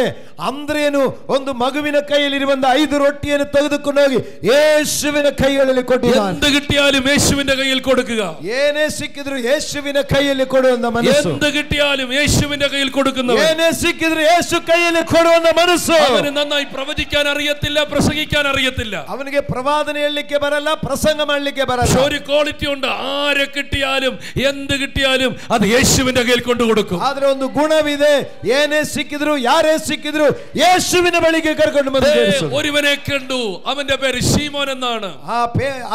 ಅಂದ್ರೆಯನು ಒಂದು ಮಗುವಿನ ಕೈ ಕೈಯಲ್ಲಿರುವಂತ 5 ರೊಟ್ಟಿಯನ್ನು ತೆಗೆದುಕೊಂಡು ಹೋಗಿ ಯೇಸುವಿನ ಕೈಗಳಲ್ಲಿ ಕೊಟ್ಟಿದ್ದಾನೆ. എന്ത് കിട്ടിയാലും യേശുവിന്റെ കയ്യിൽ കൊടുക്കുക. ಏನೇ ಸಿಕ್ಕಿದ್ರು ಯೇಸುವಿನ ಕೈಯಲ್ಲಿ ಕೊಡುವಂತ ಮನಸ್ಸು. എന്ത് കിട്ടിയാലും യേശുവിന്റെ കയ്യിൽ കൊടുക്കുന്നവൻ. ಏನೇ ಸಿಕ್ಕಿದ್ರು ಯೇಸು ಕೈಯಲ್ಲಿ ಕೊಡುವಂತ ಮನಸ್ಸು. അവന് നന്നായി പ്രവചിക്കാൻ അറിയത്തില്ല, പ്രസംഗിക്കാൻ അറിയത്തില്ല. ಅವನಿಗೆ ಪ್ರವಾದನೆ ಹೇಳಲಿಕ್ಕೆ ಬರಲ್ಲ, ಪ್ರಸಂಗ ಮಾಡಲಿಕ್ಕೆ ಬರಲ್ಲ. ഒരു ക്വാളിറ്റി ഉണ്ട്, ആരെ കിട്ടിയാലും എന്ത് കിട്ടിയാലും അത് യേശുവിന്റെ കയ്യിൽ കൊണ്ടു കൊടുക്കും. ಆದ್ರೆ ಒಂದು ಗುಣವಿದೆ, ಏನೇ ಸಿಕ್ಕಿದ್ರು ಯಾರೇ ಸಿಕ್ಕಿದ್ರು ಯೇಸುವಿನ ಬಳಿಗೆ ಕರ್ಕೊಂಡು ಬಂದು ಸೇರಿಸು. ഒരുവനെ കണ്ടു, അവന്റെ പേര് ശീമോൻ എന്നാണ്.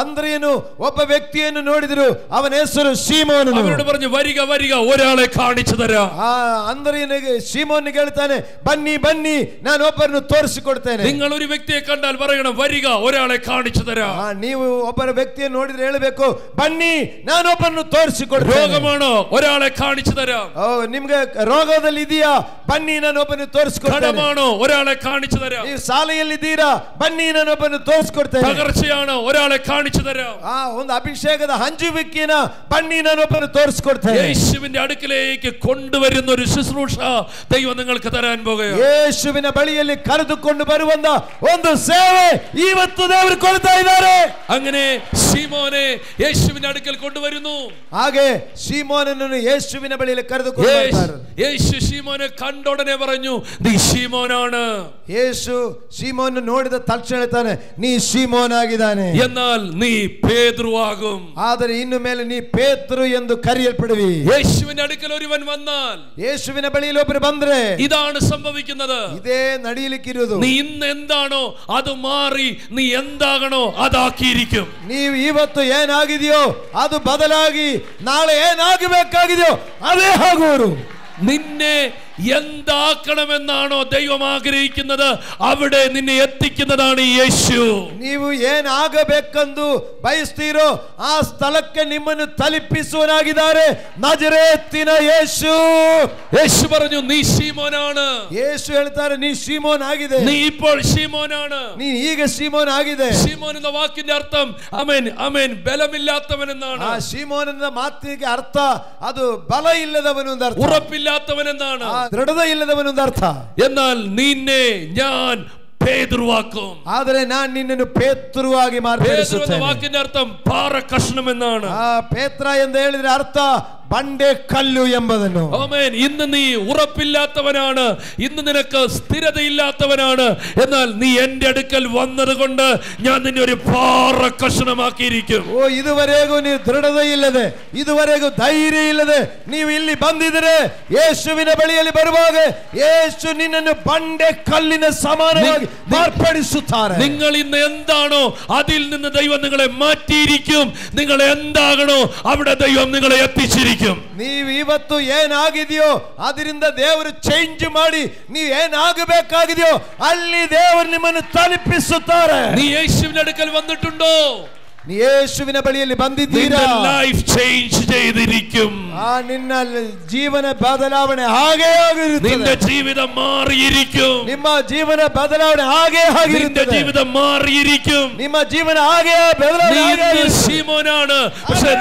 ಅಂದ್ರೇನು ಒಬ್ಬ ವ್ಯಕ್ತಿಯನ್ನು ನೋಡಿದ್ರು, ಅವನ ಹೆಸರು ಶೀಮೋನ್. അവനോട് പറഞ്ഞു വരിക വരിക, ഒരാളെ കാണിച്ചു തരാം. ಅಂದ್ರೇನಿಗೆ ಶೀಮೋನಿಗೆ ಹೇಳ್ತಾನೆ, ಬನ್ನಿ ಬನ್ನಿ ನಾನು ಒಬ್ಬರನ್ನು ತೋರಿಸಿಕೊಡ್ತೇನೆ. നിങ്ങൾ ഒരു വ്യക്തിയെ കണ്ടാൽ പറയണം വരിക, ഒരാളെ കാണിച്ചു തരാം. ನೀವು ಒಬ್ಬರ ವ್ಯಕ್ತಿಯನ್ನು ನೋಡಿದ್ರೆ ಹೇಳಬೇಕು, ಬನ್ನಿ ನಾನು ಒಬ್ಬರನ್ನು ತೋರಿಸಿಕೊಡ್ತೇನೆ. ರೋಗಮಾണോ, ഒരാളെ കാണിച്ചു തരാം. ನಿಮ್ಗೆ ರೋಗದಲ್ಲಿ ಇದೆಯಾ, ಬನ್ನಿ ನಾನು ಒಬ್ಬರನ್ನು ತೋರಿಸಿಕೊಡ್ತೇನೆ. കടമാണോ, ഒരാളെ കാണിച്ചു തരാം. ನೀವು ಶಾಲೆಯಲ್ಲಿ ಇದ್ದೀರಾ, ಬನ್ನಿ ನಾನು ಒಬ್ಬರನ್ನು ತೋರಿಸಿಕೊಡ್ತೇನೆ. പകർച്ചയാണോ, ഒരാളെ കാണിച്ചു തരാം. ಒಂದು ಅಭಿಷೇಕದ ಹಂಚುವಿಕೆನ ಬನ್ನಿ ನಾನು ಒಬ್ಬರನ್ನು ತೋರಿಸಿಕೊಡ್ತೇನೆ. യേശുവിന്റെ അടുക്കലേക്ക് കൊണ്ടുവരുന്ന ഒരു ശുശ്രൂഷ ദൈവം നിങ്ങൾക്ക് തരാൻ പോകുകയാണ്. ಯೇಸುವಿನ ಬಳಿಯಲ್ಲಿ ಕರೆದುಕೊಂಡು ಬರುವಂತ ಒಂದು ಸೇವೆ ಇವತ್ತು ದೇವರು ಕೊಡ್ತಾ ಇದ್ದಾರೆ. അങ്ങനെ ശീമോനെ യേശുവിന്റെ അടുക്കൽ കൊണ്ടുവരുന്നു. ಹಾಗೆ ಶೀಮೋನನನ್ನು ಯೇಸುವಿನ ಬಳಿಯಲ್ಲಿ ಕರೆದುಕೊಂಡು ಬರ್ತಾರೆ. യേശു ശീമോനെ കണ്ടോടനെ പറഞ്ഞു, നീ ശീമോനാണ്. ಯೇಸು ಶೀಮೋನ ನೋಡಿದ ತಕ್ಷಣ ಹೇಳ್ತಾನೆ, ನೀ ಶೀಮೋನ್ ಆಗಿದ್ದಾನೆ, എന്നാൽ നീ പേതുരുവാകും. ಆದರೆ ಇನ್ನು ಮೇಲೆ ನೀ ಪೇತೃ ಎಂದು ಕರೆಯಲ್ಪಡುವಿ. യേശുവിന്റെ അടുക്കൽ ഒരുവൻ വന്നാൽ, ಯೇಸುವಿನ ಬಳಿಯಲ್ಲಿ ಒಬ್ಬರು ಬಂದ್ರೆ ഇതാണ് സംഭവിക്കുന്നത്. ಇದೇ ನಡೆಯಲಿಕ್ಕಿರುವುದು. നീ ഇന്ന് എന്താണോ അത് മാറി നീ എന്താകണോ അതാക്കിയിരിക്കും. ನೀವು ಇವತ್ತು ಏನಾಗಿದೆಯೋ ಅದು ಬದಲಾಗಿ ನಾಳೆ ಏನಾಗಬೇಕಾಗಿದೆಯೋ ಅದೇ ಆಗುವರು. നിന്നെ എന്താക്കണമെന്നാണോ ദൈവം ആഗ്രഹിക്കുന്നത് അവിടെ നിന്നെ എത്തിക്കുന്നതാണ് യേശു. ನೀವು ಏನಾಗಬೇಕೆಂದು ಬಯಸ್ತೀರೋ ಆ ಸ್ಥಳಕ್ಕೆ ನಿಮ್ಮನ್ನು ತಲುಪಿಸುವನಾಗಿದ್ದಾರೆ ನಜರೇತಿನ ಯೇಸು. യേശു പറഞ്ഞു, നീ ശീമോനാണ്. ಯೇಸು ಹೇಳ್ತಾರೆ, ನೀ ಶೀಮೋನ್ ಆಗಿದೆ. നീ ഇപ്പോൾ ശീമോനാണ്. ನೀ ಈಗ ಶೀಮೋನ್ ಆಗಿದೆ. ശീമോൻ എന്ന വാക്കിന്റെ അർത്ഥം അമേൻ അമേൻ ബലമില്ലാത്തവൻ എന്നാണ്. ಆ ಶೀಮೋನ್ ಎನ್ನ ಮಾತಿಗೆ ಅರ್ಥ ಅದು ಬಲ ಇಲ್ಲದವನು ಅಂತ ಅರ್ಥ, ഉറപ്പില്ലാത്തവൻ എന്നാണ്, ದೃಢത ಇಲ್ಲದವನು ಅಂತ ಅರ್ಥ. എന്നാൽ നിന്നെ ഞാൻ പേതുരുവാക്കും. ಆದರೆ ನಾನು ನಿನ್ನನ್ನು ಪೇತೃವಾಗಿ ಮಾರ್ಪಡಿಸುತ್ತೇನೆ. വാക്കിന്റെ അർത്ഥം പാറ കഷ്ണം എന്നാണ്. ಪೇತ್ರ ಎಂದು ಹೇಳಿದ್ರೆ ಅರ್ಥ ಬಂಡೆ ಕಲ್ಲು ಎಂಬುದನ್ನು. ആമേൻ. ഇന്ന് നീ ഉറപ്പില്ലാത്തവനാണ്, ഇന്ന് നിനക്ക് സ്ഥിരതയില്ലാത്തവനാണ്, എന്നാൽ നീ എന്റെ അടുക്കൽ വന്നതുകൊണ്ട് ഞാൻ നിന്നെ ഒരു പാറ കഷ്ണമാക്കിയിരിക്കും. ಇದುವರೆಗೂ ನೀವು ದೃಢತೆ ಇಲ್ಲದೆ, ಇದುವರೆಗೂ ಧೈರ್ಯ ಇಲ್ಲದೆ ನೀವು ಇಲ್ಲಿ ಬಂದಿದ್ರೆ ಯೇಸುವಿನ ಬಳಿಯಲ್ಲಿ ಬರುವಾಗ ಯೇಸು ನಿನ್ನನ್ನು ಬಂಡೆ ಕಲ್ಲಿನ ಸಮಾನವಾಗಿ ಮಾರ್ಪಡಿಸುತ್ತಾರೆ. നിങ്ങൾ ഇന്ന് എന്താണോ അതിൽ നിന്ന് ദൈവം നിങ്ങളെ മാറ്റിയിരിക്കും. നിങ്ങൾ എന്താകണോ അവിടെ ദൈവം നിങ്ങളെ എത്തിച്ചിരിക്കും. ನೀವು ಇವತ್ತು ಏನಾಗಿದೆಯೋ ಅದರಿಂದ ದೇವರು ಚೇಂಜ್ ಮಾಡಿ ನೀವು ಏನಾಗಬೇಕಾಗಿದೆಯೋ ಅಲ್ಲಿ ದೇವರು ನಿಮ್ಮನ್ನು ತಲುಪಿಸುತ್ತಾರೆ. നീ യേശുവിന്റെ അടുക്കൽ വന്നിട്ടുണ്ടോ? ನೀ ಯೇಸುವಿನ ಬಳಿಯಲ್ಲಿ ಬಂದಿದ್ದೀರಾ? ലൈഫ് ചേഞ്ച് ചെയ്തിരിക്കും. ನಿನ್ನ ಜೀವನ ಬದಲಾವಣೆ ಹಾಗೇ ಆಗಿರುತ್ತದೆ. നിന്റെ ജീവിതം മാറിയിരിക്കും. ನಿಮ್ಮ ಜೀವನ ಬದಲಾವಣೆ ಹಾಗೇ ಆಗಿರುತ್ತದೆ. നിന്റെ ജീവിതം മാറിയിരിക്കും. ನಿಮ್ಮ ജೀವನ ಹಾಗೇ ಬದಲಾವಣೆ. ശീമോനാണ്, പക്ഷെ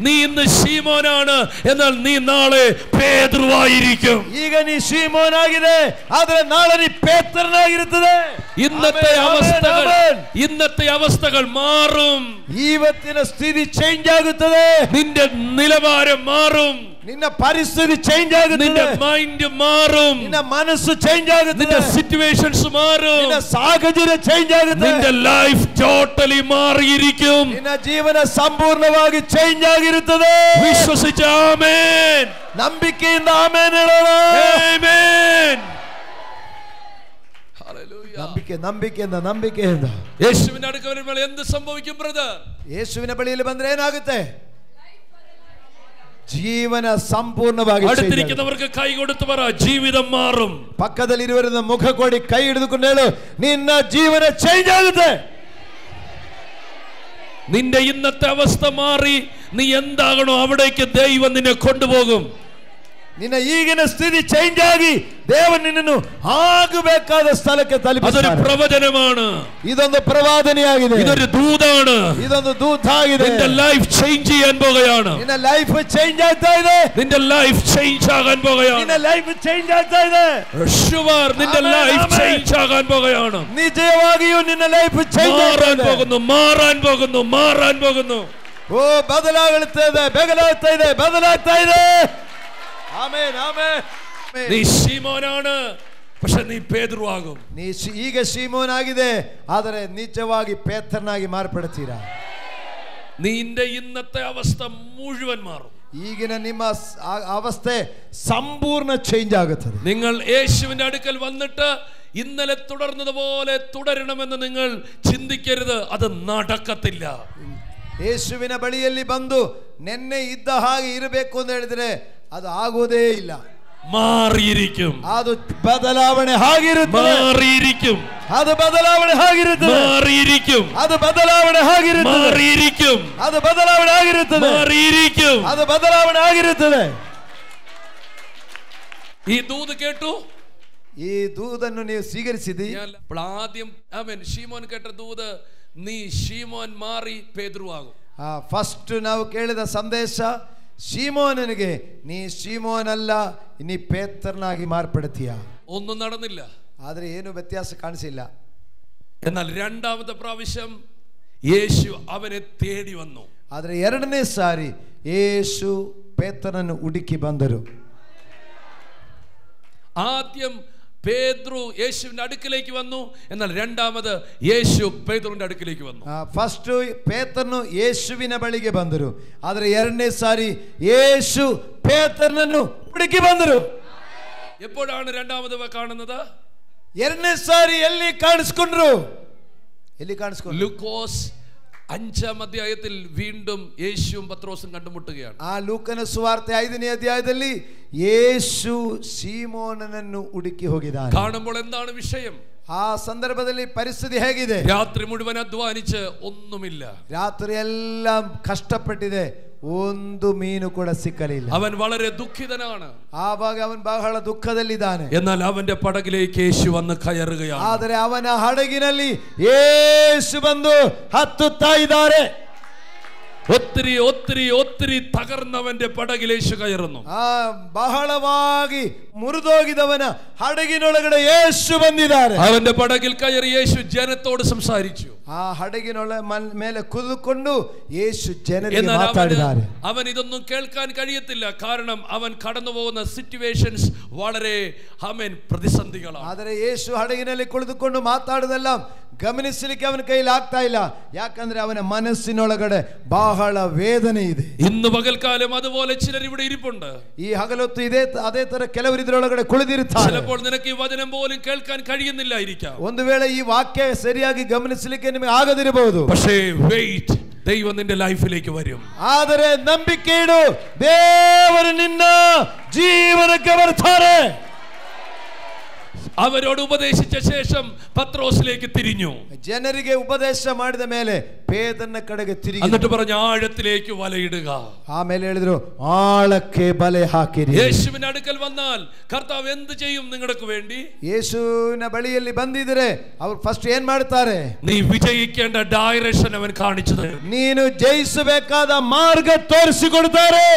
നീ ഇന്ന് ശീമോനാണ്, എന്നാൽ നീ നാളെ പേതുരുവായിരിക്കും. ಈಗ ನೀ ಶೀಮೋನ್ ಆಗಿದೆ, ಆದ್ರೆ ನಾಳೆ ನೀ ಪೇತ್ರನಾಗಿರುತ್ತದೆ. ഇന്നത്തെ അവസ്ഥകൾ മാറും. ಇವತ್ತಿನ ಸ್ಥಿತಿ ಚೇಂಜ್ ಆಗುತ್ತದೆ. നിന്റെ നിലവാരം മാറും. ನಿನ್ನ ಪರಿಸ್ಥಿತಿ ಚೇಂಜ್ ಆಗುತ್ತದೆ. നിന്റെ മൈൻഡ് മാറും. ನಿನ್ನ ಮನಸ್ಸು ಚೇಂಜ್ ಆಗುತ್ತದೆ. നിന്റെ സിറ്റുവേഷൻസ് മാറും. ನಿನ್ನ ಸಾಹಚರ್ಯ ಚೇಂಜ್ ಆಗುತ್ತದೆ. നിന്റെ ലൈഫ് ടോട്ടലി മാറിയിരിക്കും. ನಿನ್ನ ಜೀವನ ಸಂಪೂರ್ಣವಾಗಿ ಚೇಂಜ್ ಆಗಿರುತ್ತದೆ. വിശ്വസിച്ച് ആമേൻ. ನಂಬಿಕೆಯಿಂದ ಆಮೆನ್ ಹೇಳೋಣ. ആമേൻ. ನಂಬಿಕೆಯಿಂದ യേശുവിന്റെ അടുക്കൽ വരുമ്പോൾ എന്ത് സംഭവിക്കും ബ്രദർ? ಯೇಸುವಿನ ಬಳಿಯಲ್ಲಿ ಬಂದ್ರೆ ಏನಾಗುತ್ತೆ? ಜೀವನ ಸಂಪೂರ್ಣವಾಗಿ. അടുത്തിരിക്കുന്നവർക്ക് കൈ കൊടുത്തു പറ, ജീവിതം മാറും. ಪಕ್ಕದಲ್ಲಿರುವವರನ್ನ ಮುಖ ಕೊಡಿ, ಕೈ ಹಿಡಿದುಕೊಂಡು ಹೇಳು, ನಿನ್ನ ಜೀವನ ಚೇಂಜ್ ಆಗುತ್ತೆ. നിന്റെ ഇന്നത്തെ അവസ്ഥ മാറി നീ എന്താകണോ അവിടേക്ക് ദൈവം നിന്നെ കൊണ്ടുപോകും. ನಿನ್ನ ಈಗಿನ ಸ್ಥಿತಿ ಚೇಂಜ್ ಆಗಿ ದೇವರು ನಿನ್ನನ್ನು ಆಗಬೇಕಾದ ಸ್ಥಳಕ್ಕೆ ತಲುಪಿಸುತ್ತಾನೆ. അതൊരു പ്രവചനമാണ്. ഇതൊന്ന് പ്രവാദനയാಗಿದೆ. ഇതൊരു ദൂതാണ്. ഇതൊന്ന് ദൂതാಗಿದೆ. നിന്റെ ലൈഫ് ചേഞ്ച് ചെയ്യാൻ പോകുകയാണ്. നിന്റെ ലൈഫ് ചേഞ്ച് ಆಗ್ತಾ ಇದೆ. നിന്റെ ലൈഫ് ചേഞ്ച് ആകാൻ പോകുകയാണ്. നിന്റെ ലൈഫ് ചേഞ്ച് ಆಗ್ತಾ ಇದೆ. ഷുവർ നിന്റെ ലൈഫ് ചേഞ്ച് ആകാൻ പോകുകയാണ്. നിജವಾಗಿಯೂ ನಿನ್ನ ലൈഫ് ചേഞ്ച് മാറാൻ പോകുന്നു, മാറാൻ പോകുന്നു, മാറാൻ പോകുന്നു. ഓ ബദലാಗ್ತಾ ಇದೆ, ബദലാಗ್ತಾ ಇದೆ, ബദലാಗ್ತಾ ಇದೆ. ആമേൻ, ആമേൻ. നീ ശീമോനാണ്, പക്ഷെ നീ പേതുരു ആകും. നീ ಈಗ ശീമോൻ ಆಗಿದೆ, ಆದರೆ ನಿಜವಾಗಿ ಪೇತ್ರನಾಗಿ ಮಾರ್ಪಡ್ತೀರಾ. നിന്റെ ഇന്നത്തെ അവസ്ഥ മുഴുവൻ മാറും. ಈಗಿನ ನಿಮ್ಮ ಅವಸ್ಥೆ ಸಂಪೂರ್ಣ ಚೇಂಜ್ ಆಗುತ್ತದೆ. നിങ്ങൾ യേശുവിന്റെ അടുക്കൽ വന്നിട്ട് ഇന്നലെ തുടർന്നതുപോലെ തുടരണമെന്ന് നിങ്ങൾ ചിന്തിക്കരുത്. അത് നടക്കത്തില്ല. ಯೇಸುವಿನ ಬಳಿಯಲ್ಲಿ ಬಂದು ನೆನ್ನೆ ಇದ್ದ ಹಾಗೆ ಇರಬೇಕು ಅಂತ ಹೇಳಿದ್ರೆ ಅದು ಆಗೋದೇ ಇಲ್ಲ. മാറിയിരിക്കും. ಅದು ಬದಲಾವಣೆ ಆಗಿರುತ್ತದೆ. മാറിയിരിക്കും. ಅದು ಬದಲಾವಣೆ ಆಗಿರುತ್ತದೆ. മാറിയിരിക്കും. ಅದು ಬದಲಾವಣೆ ಆಗಿರುತ್ತದೆ. മാറിയിരിക്കും. ಅದು ಬದಲಾವಣೆ ಆಗಿರುತ್ತದೆ. മാറിയിരിക്കും. ಅದು ಬದಲಾವಣೆ ಆಗಿರುತ್ತದೆ. ഈ ദൂത് കേട്ടു. ഈ ദൂതನ್ನು ನೀವು ಸ್ವೀಕರಿಸಿದಿ. ആദ്യം ആമേൻ ശീമോൻ കേട്ട ദൂത്, നീ ശീമോൻ മാറി പേതുരു ആകും. ಫಸ್ಟ್ ನಾವು ಕೇಳಿದ ಸಂದೇಶ, ശീമോനನಿಗೆ നീ ശീമോനല്ല, നീ പേത്രനാಗಿ മാർപ്പെടുത്തിയ. ഒന്നും നടന്നില്ല. ಆದರೆ ಏನು ವ್ಯತ್ಯಾಸ ಕಾಣಿಸಿಲ್ಲ. എന്നാൽ രണ്ടാമത്തെ പ്രാവശ്യം യേശു അവനെ തേടി വന്നു. ಆದರೆ ಎರಡನೇ ಸಾರಿ ಯೇಸು ಪೇತ್ರನನ್ನು ಹುಡುಕಿ ಬಂದರು. ആദ്യം പേതുരു യേശുവിന്റെ അടുക്കിലേക്ക് വന്നു, എന്നാൽ രണ്ടാമത് യേശു പേതുരുവിന്റെ അടുക്കിലേക്ക് വന്നു. ಫಸ್ಟ್ ಪೇತ್ರನು ಯೇಸುವಿನ ಬಳಿಗೆ ಬಂದರು, ಆದರೆ ಎರಡನೇ ಸಾರಿ ಯೇಸು ಪೇತ್ರನನ್ನು ಹುಡುಕಿ ಬಂದರು. എപ്പോഴാണ് രണ്ടാമത് കാണുന്നത്? ಎರಡನೇ ಸಾರಿ ಎಲ್ಲಿ ಕಾಣಿಸ್ಕೊಂಡ್ರು? ಎಲ್ಲಿ ಕಾಣಿಸ್ಕೊಂಡ್ರು? ലൂക്കോസ് 5-ാം അധ്യായത്തിൽ വീണ്ടും യേശുവും പത്രോസും കണ്ടുമുട്ടുകയാണ്. ಆ ಲೂಕನ ಸುವಾರ್ತೆ 5ನೇ ಅಧ್ಯಾಯದಲ್ಲಿ ಯೇಸು ಸೀಮೋನನನ್ನು ಹುಡುಕಿ ಹೋಗಿದ್ದಾನೆ. കാണുമ്പോൾ എന്താണ് വിഷയം? ಆ ಸಂದರ್ಭದಲ್ಲಿ ಪರಿಸ್ಥಿತಿ ಹೇಗಿದೆ? രാത്രി മുഴുവൻ അധ്വാനിച്ച് ഒന്നുമില്ല. ರಾತ್ರಿ ಎಲ್ಲ ಕಷ್ಟಪಟ್ಟಿದೆ, ಒಂದು ಮೀನು ಕೂಡ ಸಿಕ್ಕಲಿಲ್ಲ. അവൻ വളരെ ദുഃഖിതനാണ്. ಆವಾಗ ಅವನು ಬಹಳ ದುಃಖದಲ್ಲಿದ್ದಾನೆ. എന്നാൽ അവന്റെ പടകിലേക്ക് യേശു വന്ന് കയറുകയാണ്. ಆದರೆ ಅವನ ಹಡಗಿನಲ್ಲಿ ಯೇಸು ಬಂದು ಹತ್ತುತ್ತಾ ಇದ್ದಾರೆ. ഒത്തിരി ഒത്തിരി ഒത്തിരി തകർന്നവന്റെ പടകിൽ യേശു കയറുന്നു. ಬಹಳವಾಗಿ ಮುರಿದೋಗಿದವನ ಹಡಗಿನೊಳಗಡೆ ಯೇಸು ಬಂದಿದ್ದಾರೆ. അവന്റെ പടകിൽ കയറി യേശു ജനത്തോട് സംസാരിച്ചു. ಆ ಹಡಗಿನೊಳ ಮೇಲೆ ಕುಳಿತುಕೊಂಡು ಯೇಸು ಜನರಿಗೆ ಮಾತಾಡಿದ್ದಾರೆ. അവൻ ഇതൊന്നും കേൾക്കാൻ കഴിയത്തില്ല, കാരണം അവൻ കടന്നു പോകുന്ന സിറ്റുവേഷൻസ് വളരെ പ്രതിസന്ധികളാണ്. ಆದರೆ ಯೇಸು ಹಡಗಿನಲ್ಲಿ ಕುಳಿತುಕೊಂಡು ಮಾತಾಡೋದೆಲ್ಲ ಗಮನಿಸಲಿಕ್ಕೆ ಅವನ ಕೈಲಿ ಆಗ್ತಾ ಇಲ್ಲ, ಯಾಕಂದ್ರೆ ಅವನ ಮನಸ್ಸಿನೊಳಗಡೆ ಬಹಳ ವೇದನೆ ಇದೆ. ഇന്ന് പകൽക്കാലം അതുപോലെ ചിലർ ഇവിടെ ഇരിപ്പുണ്ട്. ಈ ಹಗಲೊತ್ತು ಅದೇ ತರ ಕೆಲವರು ಇದರೊಳಗಡೆ ಕುಳಿತಿರುತ್ತಾರೆ. ചിലപ്പോൾ നിനക്ക് ഈ വചനം പോലും കേൾക്കാൻ കഴിയുന്നില്ലായിരിക്കാം. ಒಂದು ವೇಳೆ ಈ ವಾಕ್ಯ ಸರಿಯಾಗಿ ಗಮನಿಸಲಿಕ್ಕೆ ನಿಮಗೆ ಆಗದಿರಬಹುದು. പക്ഷേ വെയിറ്റ്, ദൈവം നിന്റെ ലൈഫിലേക്ക് വരും. ಆದರೆ ನಂಬಿಕೆ ಇಡು, ದೇವರು ನಿನ್ನ ಜೀವನಕ್ಕೆ ಬರ್ತಾರೆ. അവരോട് ഉപദേശിച്ച ശേഷം പത്രോസിലേക്ക് തിരിഞ്ഞു. ಜನರಿಗೆ ಉಪದೇಶ ಮಾಡಿದ ಮೇಲೆ ಪೇತ್ರನ ಕಡೆಗೆ ತಿರುಗಿ എന്നിട്ട് പറഞ്ഞു, ആഴത്തിലേക്ക് വലയിടുക. ಆಮೇಲೆ ಹೇಳಿದ್ರು, ಆಳಕ್ಕೆ ಬಲೆ ಹಾಕಿರಿ. യേശുവിന്റെ അടുക്കൽ വന്നാൽ കർത്താവ് എന്ത് ചെയ്യും നിങ്ങൾക്ക് വേണ്ടി? ಯೇಸುವಿನ ಬಳಿಯಲ್ಲಿ ಬಂದಿದ್ರೆ ಅವರು ಫಸ್ಟ್ ಏನ್ ಮಾಡ್ತಾರೆ? നീ വിജയിക്കേണ്ട ഡയറക്ഷൻ അവൻ കാണിച്ചു തരും. ನೀನು ಜಯಿಸಬೇಕಾದ ಮಾರ್ಗ ತೋರಿಸಿಕೊಡ್ತಾರೆ.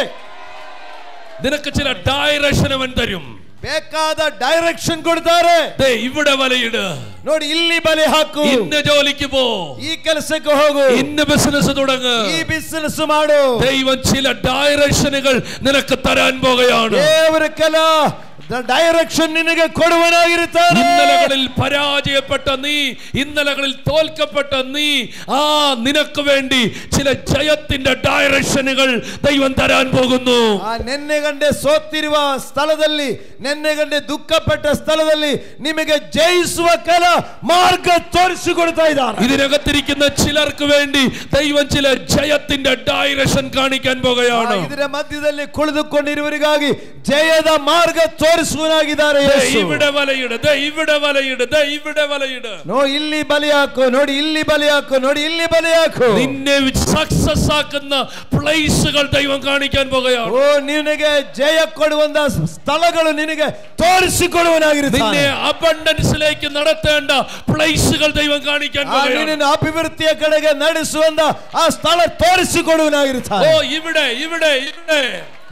നിനക്ക് ചില ഡയറക്ഷൻ അവൻ തരും. ಬೇಕಾದ ಡೈರೆಕ್ಷನ್ ಕೊಡ್ತಾರೆ. ഇവിടെ വലയിട്, ನೋಡಿ ಇಲ್ಲಿ ಬಲೆ ಹಾಕು, ഇന്ന ജോലിക്ക് പോ, ಈ ಕೆಲಸಕ್ಕೆ ಹೋಗು, ഇന്ന ബിസിനസ് തുടങ്ങ്, ಈ ಬಿಸಿನೆಸ್ ಮಾಡು. ദൈവം ചില ഡയറക്ഷനുകൾ നിനക്ക് തരാൻ പോകുകയാണ്. ದೇವರ ಕೆಲ ഡയറക്ഷൻ നിനಗೆ ಕೊಡುವನಾಗಿರುತ್ತಾನೆ. ഇന്നലകളിൽ പരാജയപ്പെട്ട നീ, ഇന്നലകളിൽ തോൽക്കപ്പെട്ട നീ, നിനക്ക് വേണ്ടി ചില ജയത്തിന്റെ ഡയറക്ഷനുകൾ ദൈവം തരാൻ പോകുന്നു. ನೆನ್ನೆಗಂಡೆ ಸೋತಿರುವ ಸ್ಥಳದಲ್ಲಿ, ನೆನ್ನೆಗಂಡೆ ದುಃಖಪಟ್ಟ ಸ್ಥಳದಲ್ಲಿ ನಿಮಗೆ ಜಯಿಸುವ ಕೆಲ ಮಾರ್ಗ ತೋರಿಸಿಕೊಡ್ತಾ ಇದ್ದಾರೆ. ഇതിനകത്തിരിക്കുന്ന ചിലർക്ക് വേണ്ടി ദൈവം ചില ജയത്തിന്റെ ഡയറക്ഷൻ കാണിക്കാൻ പോകുകയാണ്. ಇದರ ಮಧ್ಯದಲ್ಲಿ ಕುಳಿತುಕೊಂಡಿರುವವರಿಗಾಗಿ ಜಯದ ಮಾರ್ಗ ತೋರಿಸಿ ತೋರಿಸುವನಾಗಿದ್ದಾರೆ ಯೇಸು. ഇവിടെ വലയിട്, ഇവിടെ വലയിട്, ഇവിടെ വലയിട്. ಇಲ್ಲಿ ಬಲಿ ಹಾಕು, ನೋಡಿ ಇಲ್ಲಿ ಬಲಿ ಹಾಕು, ನೋಡಿ ಇಲ್ಲಿ ಬಲಿ ಹಾಕು. നിന്നെ സക്സസ് ആക്കുന്ന പ്ലേസുകൾ ദൈവം കാണിക്കാൻ പോകുകയാണ്. ಓ ನಿನಗೆ ಜಯ ಕೊಡುವಂತ ಸ್ಥಳಗಳು ನಿನಗೆ ತೋರಿಸಿಕೊಡುವನಾಗಿರುತ್ತಾನೆ. നിന്നെ അബണ്ടൻസിലേക്ക് നടത്തേണ്ട പ്ലേസുകൾ ദൈവം കാണിക്കാൻ പോകുകയാണ്. ನಿನ್ನನ್ನು ಅಭಿವೃದ್ಧಿಯ ಕಡೆಗೆ ನಡೆಸುವಂತ ಆ ಸ್ಥಳ ತೋರಿಸಿಕೊಡುವನಾಗಿರುತ್ತಾನೆ. ഓ ഇവിടെ ഇവിടെ ഇവിടെ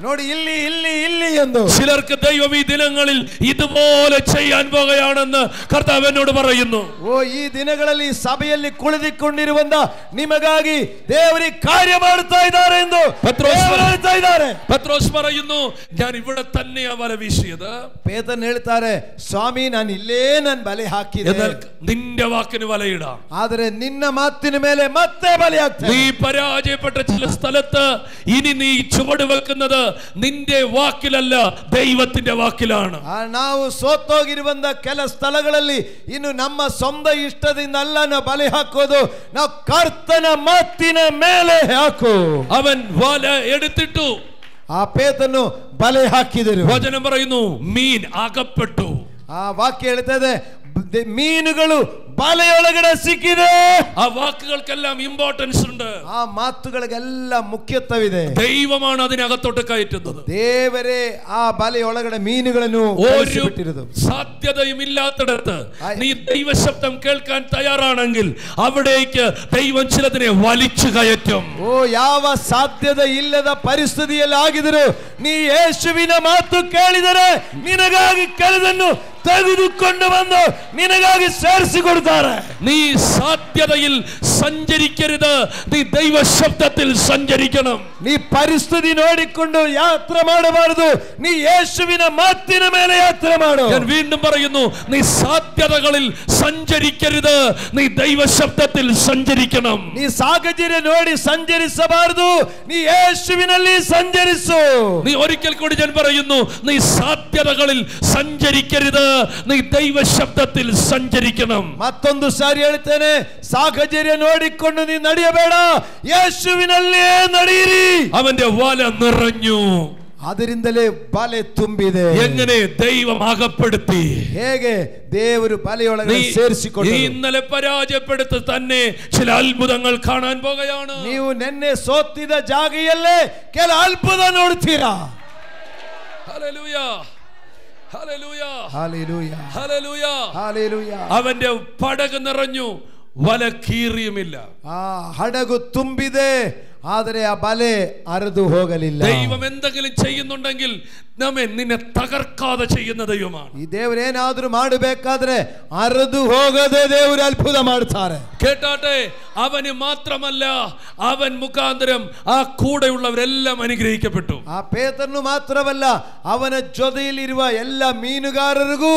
ನೋಡಿ ಇಲ್ಲಿ ಇಲ್ಲಿ ಇಲ್ಲಿ ಎಂದು ചിലർക്ക് ദൈവം ഈ ദിനങ്ങളിൽ ഇതുപോലെ ചെയ്യാൻ പോകുകയാണെന്ന് കർത്താവ് എന്നോട് പറയുന്നു. ಓ ಈ ದಿನಗಳಲ್ಲಿ ಸಭೆಯಲ್ಲಿ ಕುಳಿತುಕೊಂಡಿರುವಂತ ನಿಮಗಾಗಿ ದೇವರಿಗೆ ಕಾರ್ಯ ಮಾಡುತ್ತಾ ಇದ್ದಾರೆ ಎಂದು ಹೇಳ್ತಾ ಇದ್ದಾರೆ. പത്രോസ് പറയുന്നു, ഞാൻ ഇവിടെ തന്നെയാ വല വീശിയത്. ಪೇತ್ರನು ಹೇಳ್ತಾರೆ, ಸ್ವಾಮಿ ನಾನು ಇಲ್ಲೇ ನಾನು ಬಲೆ ಹಾಕಿದೆ. എന്നാൽ നിന്റെ വാക്കിന് വലയിടാം. ಆದರೆ ನಿನ್ನ ಮಾತಿನ ಮೇಲೆ ಮತ್ತೆ ಬಲೆ ಹಾಕ್ತೇನೆ. നീ പരാജയപ്പെട്ട ചില സ്ഥലത്ത് ഇനി നീ ചുവട് വെക്കുന്നത് നിന്റെ വാക്കിലല്ല, ദൈവത്തിന്റെ വാക്കിലാണ്. ನಾವು ಸೋತೋಗಿರುವಂತ ಕೆಲ ಸ್ಥಳಗಳಲ್ಲಿ ಇನ್ನು ನಮ್ಮ ಸ್ವಂತ ಇಷ್ಟದಿಂದ ಅಲ್ಲ ನಾವು ಬಲೆ ಹಾಕೋದು, ನಾವು ಕರ್ತನ ಮಾತಿನ ಮೇಲೆ ಹಾಕು. അവൻ വല എടുത്തിട്ടു. ಆ ಪೇತ್ರನು ಬಲೆ ಹಾಕಿದರು. വചനം പറയുന്നു, മീൻ അകപ്പെട്ടു. ಆ ವಾಕ್ಯ ಹೇಳ್ತದೆ, ಮೀನುಗಳು ಬಲೆಯೊಳಗಡೆ ಸಿಕ್ಕಿದೆ. ആ വാക്കുകൾക്കെല്ലാം ഇമ്പോർട്ടൻസ് ഉണ്ട്. ಆ ಮಾತುಗಳಿಗೆಲ್ಲ ಮುಖ್ಯತ್ವವಿದೆ. ദൈവമാണ് അതിനകത്തോട്ട് കയറ്റുന്നത്. ದೇವರೇ ಆ ಬಲೆಯೊಳಗಡೆ ಮೀನುಗಳನ್ನು ഒരു സാധ്യതയും ഇല്ലാത്തിടത്ത് നീ ദൈവശബ്ദം കേൾക്കാൻ തയ്യാറാണെങ്കിൽ അവിടേക്ക് ദൈവം ചിലതിനെ വലിച്ചു കയറ്റും. ಓ ಯಾವ ಸಾಧ್ಯತೆ ಇಲ್ಲದ ಪರಿಸ್ಥಿತಿಯಲ್ಲಿ ಆಗಿದ್ರು ನೀ ಯೇಸುವಿನ ಮಾತು ಕೇಳಿದರೆ ನಿನಗಾಗಿ ಕೆಲದನ್ನು ತೆಗೆದುಕೊಂಡು ಬಂದು ನಿನಗಾಗಿ ಸೇರಿಸಿಕೊಡುತ್ತಾರೆ. നീ സാധ്യതയിൽ സഞ്ചരിക്കരുത്, നീ ദൈവശബ്ദത്തിൽ സഞ്ചരിക്കണം. ನೀ ಪರಿಸ್ಥಿತಿ ನೋಡಿಕೊಂಡು യാത്ര ಮಾಡಬಾರದು, ನೀ ಯೇಸುವಿನ ಮಾತಿನ ಮೇಲೆ യാത്ര ಮಾಡು. ഞാൻ വീണ്ടും പറയുന്നു, നീ സാധ്യതകളിൽ സഞ്ചരിക്കരുത്, നീ ദൈവശബ്ദത്തിൽ സഞ്ചരിക്കണം. ನೀ ಸಾಹಚರ್ಯ ನೋಡಿ ಸಂಚರಿಸಬಾರದು, ನೀ ಯೇಸುವಿನಲ್ಲಿ ಸಂಚರಿಸು. നീ ഒരിക്കൽ കൂടി ഞാൻ പറയുന്നു, നീ സാധ്യതകളിൽ സഞ്ചരിക്കരുത്, നീ ദൈവശബ്ദത്തിൽ സഞ്ചരിക്കണം. ಮತ್ತೊಂದು ಸಾರಿ ಹೇಳ್ತೇನೆ, ಸಾಹಚರ್ಯ ನೋಡಿಕೊಂಡು ನೀ ನಡೆಯಬೇಡ, ಯೇಸುವಿನಲ್ಲೇ ನಡೆಯಿರಿ. അവന്റെ വല നിറഞ്ഞു. ಅದರಿಂದಲೇ ಬಲೆ ತುಂಬಿದೆ. എങ്ങനെ ദൈവം അകപ്പെടുത്തി, ಹೇಗೆ ದೇವರು ಬಲೆಯೊಳಗೆ ಸೇರಿಸಿಕೊಂಡು. നീ ഇന്നലെ പരാജയപ്പെടുത്തി തന്നെ ചില അത്ഭുതങ്ങൾ കാണാൻ പോകുകയാണ്. ನೀವು ನಿನ್ನೆ ಸೋತಿದ ಜಾಗೆಯಲ್ಲೇ ಕೆಲ ಅದ್ಭುತ ನೋಡ್ತೀರಾ. Hallelujah, hallelujah, hallelujah, hallelujah, hallelujah. അവന്റെ പടക് നിറഞ്ഞു, വല കീറിയുമില്ല. ಆ ಹಡಗು ತುಂಬಿದೆ, ಆದರೆ ಆ ಬಲೆ ಅರೆದು ಹೋಗಲಿಲ್ಲ. ദൈവം എന്തെങ്കിലും ചെയ്യുന്നുണ്ടെങ്കിൽ നമ്മെ നിന്നെ തകർക്കാതെ ചെയ്യുന്ന ദൈവമാണ്. ಈ ದೇವರೇನಾದ್ರೂ ಮಾಡಬೇಕಾದ್ರೆ ಅರೆದು ಹೋಗದೆ ದೇವರು ಅದ್ಭುತ ಮಾಡ್ತಾರೆ. കേട്ടാട്ടെ, അവന് മാത്രമല്ല, അവൻ മുഖാന്തരം ആ കൂടെയുള്ളവരെല്ലാം അനുഗ്രഹിക്കപ്പെട്ടു. ಆ ಪೇತ್ರನು ಮಾತ್ರವಲ್ಲ, ಅವನ ಜೊತೆಯಲ್ಲಿರುವ ಎಲ್ಲ ಮೀನುಗಾರರಿಗೂ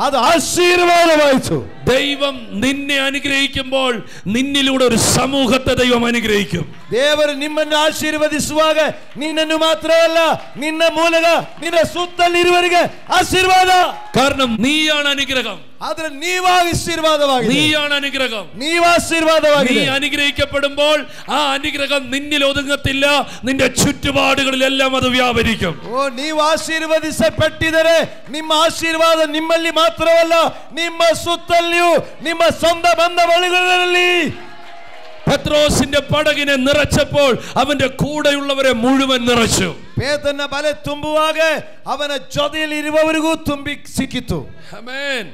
ಅದು ಆಶೀರ್ವಾದವಾಯಿತು. ദൈവം നിന്നെ അനുഗ്രഹിക്കുമ്പോൾ നിന്നിലൂടെ ഒരു സമൂഹത്തെ ദൈവം അനുഗ്രഹിക്കും. ದೇವರು ನಿಮ್ಮನ್ನು ಆಶೀರ್ವದಿಸುವಾಗ ನಿನ್ನನ್ನು ಮಾತ್ರವಲ್ಲ, ನಿನ್ನ ಮೂಲಕ ನಿನ್ನ ಸುತ್ತಲಿರುವವರಿಗೆ ಆಶೀರ್ವಾದ. കാരണം നീയാണ് അനുഗ്രഹം. ಆದ್ರೆ ನೀವಾಗಿ ಆಶೀರ್ವಾದವಾಗಿದೆ. നീയാണ് അനുഗ്രഹം. ನೀವು ಆಶೀರ್ವಾದವಾಗಿದೆ. നീ അനുഗ്രഹിക്കപ്പെടുമ്പോൾ ആ അനുഗ്രഹം നിന്നിൽ ഒതുങ്ങത്തില്ല, നിന്റെ ചുറ്റുപാടുകളിലെല്ലാം അത് വ്യാപരിക്കും. ಓ ನೀವು ಆಶೀರ್ವದಿಸಲ್ಪಟ್ಟಿದರೆ ನಿಮ್ಮ ಆಶೀರ್ವಾದ ನಿಮ್ಮಲ್ಲಿ ಮಾತ್ರವಲ್ಲ, ನಿಮ್ಮ ಸುತ್ತಲ್ಲಿಯೂ ನಿಮ್ಮ ಸ್ವಂತ ಬಂದ ಬಳಿಗಳಲ್ಲಿ. പത്രോസിന്റെ പടകിനെ നിറച്ചപ്പോൾ അവന്റെ കൂടെയുള്ളവരെ മുഴുവൻ നിറച്ചു. ಪೇತ್ರನ ಬಲೆ ತುಂಬುವಾಗ ಅವನ ಜೊತೆಯಲ್ಲಿ ಇರುವವರಿಗೂ ತುಂಬಿ ಸಿಕ್ಕಿತು. ആമേൻ.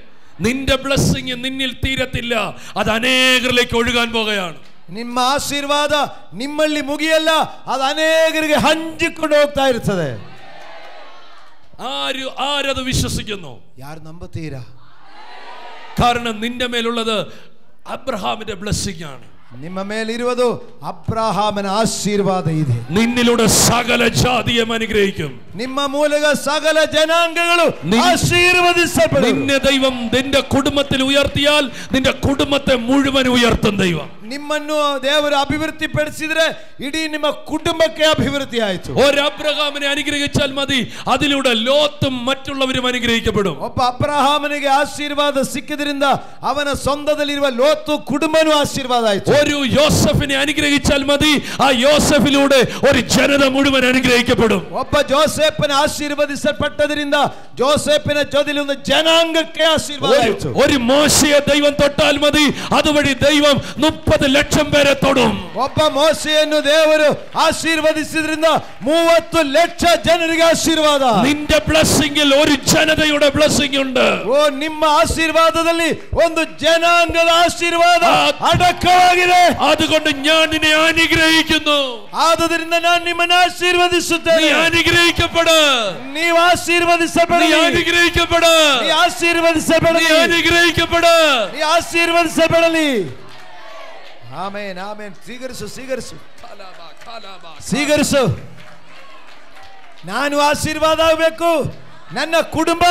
നിന്റെ ബ്ലെസ്സിംഗ് നിന്നിൽ തീരത്തില്ല, അത് അനേകരിലേക്ക് ഒഴുകാൻ പോകുകയാണ്. ನಿಮ್ಮ ಆಶೀರ್ವಾದ ನಿಮ್ಮಲ್ಲಿ ಮುಗಿಯಲ್ಲ, ಅದು ಅನೇಕರಿಗೆ ಹಂಚಿಕೊಂಡು ಹೋಗ್ತಾ ಇರ್ತದೆ. ആരത് വിശ്വസിക്കുന്നു? ಯಾರು ನಂಬುತ್ತೀರಾ? കാരണം നിന്റെ മേലുള്ളത് അബ്രഹാമിന്റെ ബ്ലെസ്സിംഗ് ആണ്. ನಿಮ್ಮ ಮೇಲಿರುವುದು ಅಬ್ರಹಾಮನ ಆಶೀರ್ವಾದ ಇದೆ. നിന്നിലൂടെ സകല ജാതിയും അനുഗ്രഹിക്കും. ನಿಮ್ಮ ಮೂಲಕ ಸಕಲ ಜನಾಂಗಗಳು ആശീർവദിಸപ്പെടും. നിന്നെ ദൈവം നിന്റെ കുടുംബത്തിൽ ഉയർത്തിയാൽ നിന്റെ കുടുംബത്തെ മുഴുവൻ ഉയർത്തും ദൈവം. ನಿಮ್ಮನ್ನು ದೇವರು ಅಭಿವೃದ್ಧಿ ಪಡಿಸಿದ್ರೆ ಇಡೀ ನಿಮ್ಮ ಕುಟುಂಬಕ್ಕೆ ಅಭಿವೃದ್ಧಿ ಆಯಿತು. ഒരു അബ്രഹാമിനെ അനുഗ്രഹിച്ചാൽ മതി, അതിലൂടെ ലോത്തും മറ്റുള്ളവരും അനുഗ്രഹിക്കപ്പെടും. ಒಬ್ಬ ಅಬ್ರಹಾಮನಿಗೆ ಆಶೀರ್ವಾದ ಸಿಕ್ಕಿದ್ರಿಂದ ಅವನ ಸ್ವಂತದಲ್ಲಿರುವ ಲೋತು ಕುಟುಂಬನೂ ಆಶೀರ್ವಾದ ಆಯಿತು. ഒരു യോസഫിനെ അനുഗ്രഹിച്ചാൽ മതി, ആ യോസഫിലൂടെ ഒരു ജനത മുഴുവൻ അനുഗ്രഹിക്കപ്പെടും. ಒಬ್ಬ ಜೋಸೆಫನ ಆಶೀರ್ವದಿಸಲ್ಪಟ್ಟದ್ರಿಂದ ಜೋಸೆಫಿನ ಜೊತೆಲಿ ಒಂದು ಜನಾಂಗಕ್ಕೆ ಆಶೀರ್ವಾದ ಆಯಿತು. ഒരു മോശയെ ദൈവം തൊട്ടാൽ മതി, അതുവഴി ദൈവം 30 ലക്ഷം പേരെ തൊടും. ಒಬ್ಬ ಮೋಶೆಯನ್ನು ದೇವರು ಆಶೀರ್ವದಿಸಿದ್ರಿಂದ 30 ಲಕ್ಷ ಜನರಿಗೆ ಆಶೀರ್ವಾದ. നിന്റെ ബ്ലെസ്സിംഗിൽ ഒരു ജനതയുടെ ബ്ലെസ്സിംഗ് ഉണ്ട്. ಓ ನಿಮ್ಮ ಆಶೀರ್ವಾದದಲ್ಲಿ ಒಂದು ಜನಾಂಗದ ಆಶೀರ್ವಾದ ಅಡಕವಾಗಿದೆ. അതുകൊണ്ട് ഞാൻ നിന്നെ അനുഗ്രഹിക്കുന്നു. ಆದುದರಿಂದ ನಾನು ನಿಮ್ಮನ್ನು ಆಶೀರ್ವದಿಸುತ್ತೇನೆ. നീ അനുഗ്രഹിക്കപ്പെട്. ನೀವು ಆಶೀರ್ವದಿಸಬೇಡಿ. നീ അനുഗ്രഹിക്കപ്പെട്. ನೀ ಆಶೀರ್ವದಿಸಬೇಡಿ. നീ അനുഗ്രഹിക്കപ്പെട്. ನೀ ಆಶೀರ್ವದಿಸಬೇಡಲಿ. Amen amen. ಸ್ವೀಕರಿಸು ಸ್ವೀಕರಿಸು ಸ್ವೀಕರಿಸು. ನಾನು ಆಶೀರ್ವಾದ ಆಗಬೇಕು. ನನ್ನ ಕುಟುಂಬ,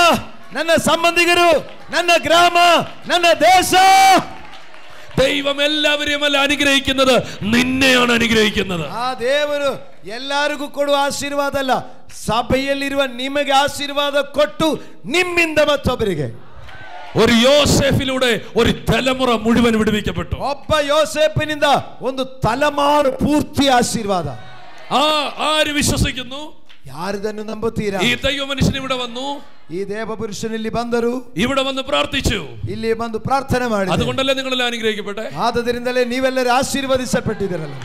ನನ್ನ ಸಂಬಂಧಿಕರು, ನನ್ನ ಗ್ರಾಮ, ನನ್ನ ದೇಶ. ദൈവം എല്ലാവരെയും അല്ല അനുഗ്രഹിക്കുന്നത്, നിന്നെയാണ് അനുഗ്രഹിക്കുന്നത്. ಆ ದೇವರು ಎಲ್ಲರಿಗೂ ಕೊಡುವ ಆಶೀರ್ವಾದ ಅಲ್ಲ, ಸಭೆಯಲ್ಲಿರುವ ನಿಮಗೆ ಆಶೀರ್ವಾದ ಕೊಟ್ಟು ನಿಮ್ಮಿಂದ ಮತ್ತೊಬ್ಬರಿಗೆ. ഒരു യോസേഫിലൂടെ ഒരു തലമുറ മുഴുവൻ വിടുവിക്കപ്പെട്ടു. ಒಬ್ಬ ಯೋಸೇಫನಿಂದ ಒಂದು ತಲೆಮಾರು ಪೂರ್ತಿ ಆಶೀರ್ವಾದ. ആര് വിശ്വസിക്കുന്നു? ಯಾರಿದನ್ನು ನಂಬುತ್ತೀರಾ? ഈ ദൈവ മനുഷ്യൻ ഇവിടെ വന്നു, ಈ ದೇವಪುರುಷನಲ್ಲಿ ಬಂದರು, ഇവിടെ വന്ന് പ്രാർത്ഥിച്ചു, ಇಲ್ಲಿ ಬಂದು ಪ್ರಾರ್ಥನೆ ಮಾಡಿದರು. അതുകൊണ്ടല്ലേ നിങ്ങളെല്ലാം അനുഗ്രഹിക്കപ്പെട്ടെ? ಆದ್ದರಿಂದಲೇ ನೀವೆಲ್ಲರೂ ಆಶೀರ್ವದಿಸಲ್ಪಟ್ಟಿದ್ದೀರಲ್ಲ.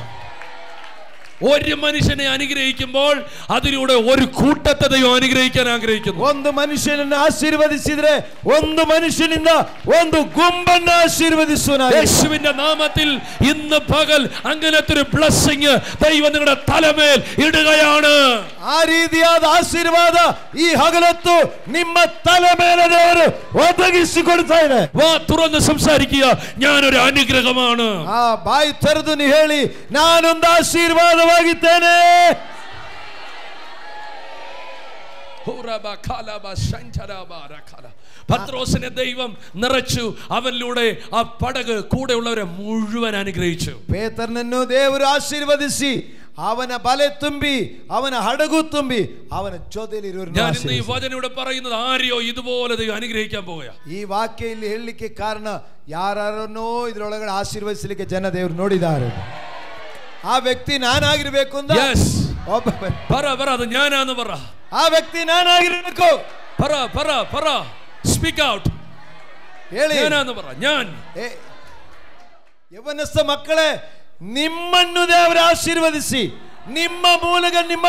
ഒരു മനുഷ്യനെ അനുഗ്രഹിക്കുമ്പോൾ അതിലൂടെ ഒരു കൂട്ടത്തെ ദൈവം അനുഗ്രഹിക്കാൻ ആഗ്രഹിക്കുന്നു. ಒಂದು ಮನುಷ್ಯನನ್ನು ಆಶೀರ್ವದಿಸಿದ್ರೆ ಒಂದು ಮನುಷ್ಯನಿಂದ ಒಂದು ಗುಂಪನ್ನು ಆಶೀರ್ವದಿಸುವ യേശുവിന്റെ നാമത്തിൽ ഇന്ന് പകൽ അങ്ങനത്തെ ഒരു ബ്ലെസ്സിംഗ് ദൈവം നിങ്ങളുടെ തലമേൽ ഇടുകയാണ്. ಆ ರೀತಿಯಾದ ಆಶೀರ್ವಾದ ಈ ಹಗಲತ್ತು ನಿಮ್ಮ ತಲೆ ಮೇಲೆ ದೇವರು ಒದಗಿಸಿಕೊಡ್ತಾ ಇದೆ. വാ തുറന്ന് സംസാരിക്കുക, ഞാനൊരു അനുഗ്രഹമാണ്. ಆ ಬಾಯಿ ತೆರೆದು ನೀ ಹೇಳಿ, ನಾನೊಂದು ಆಶೀರ್ವಾದವಾಗಿದ್ದೇನೆ. പത്രോസിനെ ദൈവം നിറച്ചു, അവനിലൂടെ ആ പടക് കൂടെയുള്ളവരെ മുഴുവൻ അനുഗ്രഹിച്ചു. ಪೇತ್ರನನ್ನು ದೇವರು ಆಶೀರ್ವದಿಸಿ ಅವನ ಬಲೆ ತುಂಬಿ ಅವನ ಹಡಗು ತುಂಬಿ ಅವನ ಜೊತೆಲಿರುವರು. ഞാൻ ഇന്ന് ഈ വചനം ഇവിടെ പറയുന്നത് ആരെയോ ഇതുപോലെ ദൈവം അനുഗ്രഹിക്കാൻ പോവുക. ಈ ವಾಕ್ಯ ಇಲ್ಲಿ ಹೇಳಲಿಕ್ಕೆ ಕಾರಣ ಯಾರನ್ನೋ ಇದರೊಳಗಡೆ ಆಶೀರ್ವದಿಸಲಿಕ್ಕೆ ಜನ ದೇವರು ನೋಡಿದ್ದಾರೆ. ಆ ವ್ಯಕ್ತಿ ನಾನಾಗಿರ್ಬೇಕು ಅಂತ. പറ അത് ഞാനാന്ന് പറ. ಆ ವ್ಯಕ್ತಿ ನಾನಾಗಿರ್ಬೇಕು. പറ ಸ್ಪೀಕ್ ಔಟ್. ಹೇಳಿ, ഞാനാന്ന് പറ. ഞാൻ ಯವನಸ್ಥ ಮಕ್ಕಳೇ, ನಿಮ್ಮನ್ನು ದೇವರು ಆಶೀರ್ವದಿಸಿ ನಿಮ್ಮ ಮೂಲಕ ನಿಮ್ಮ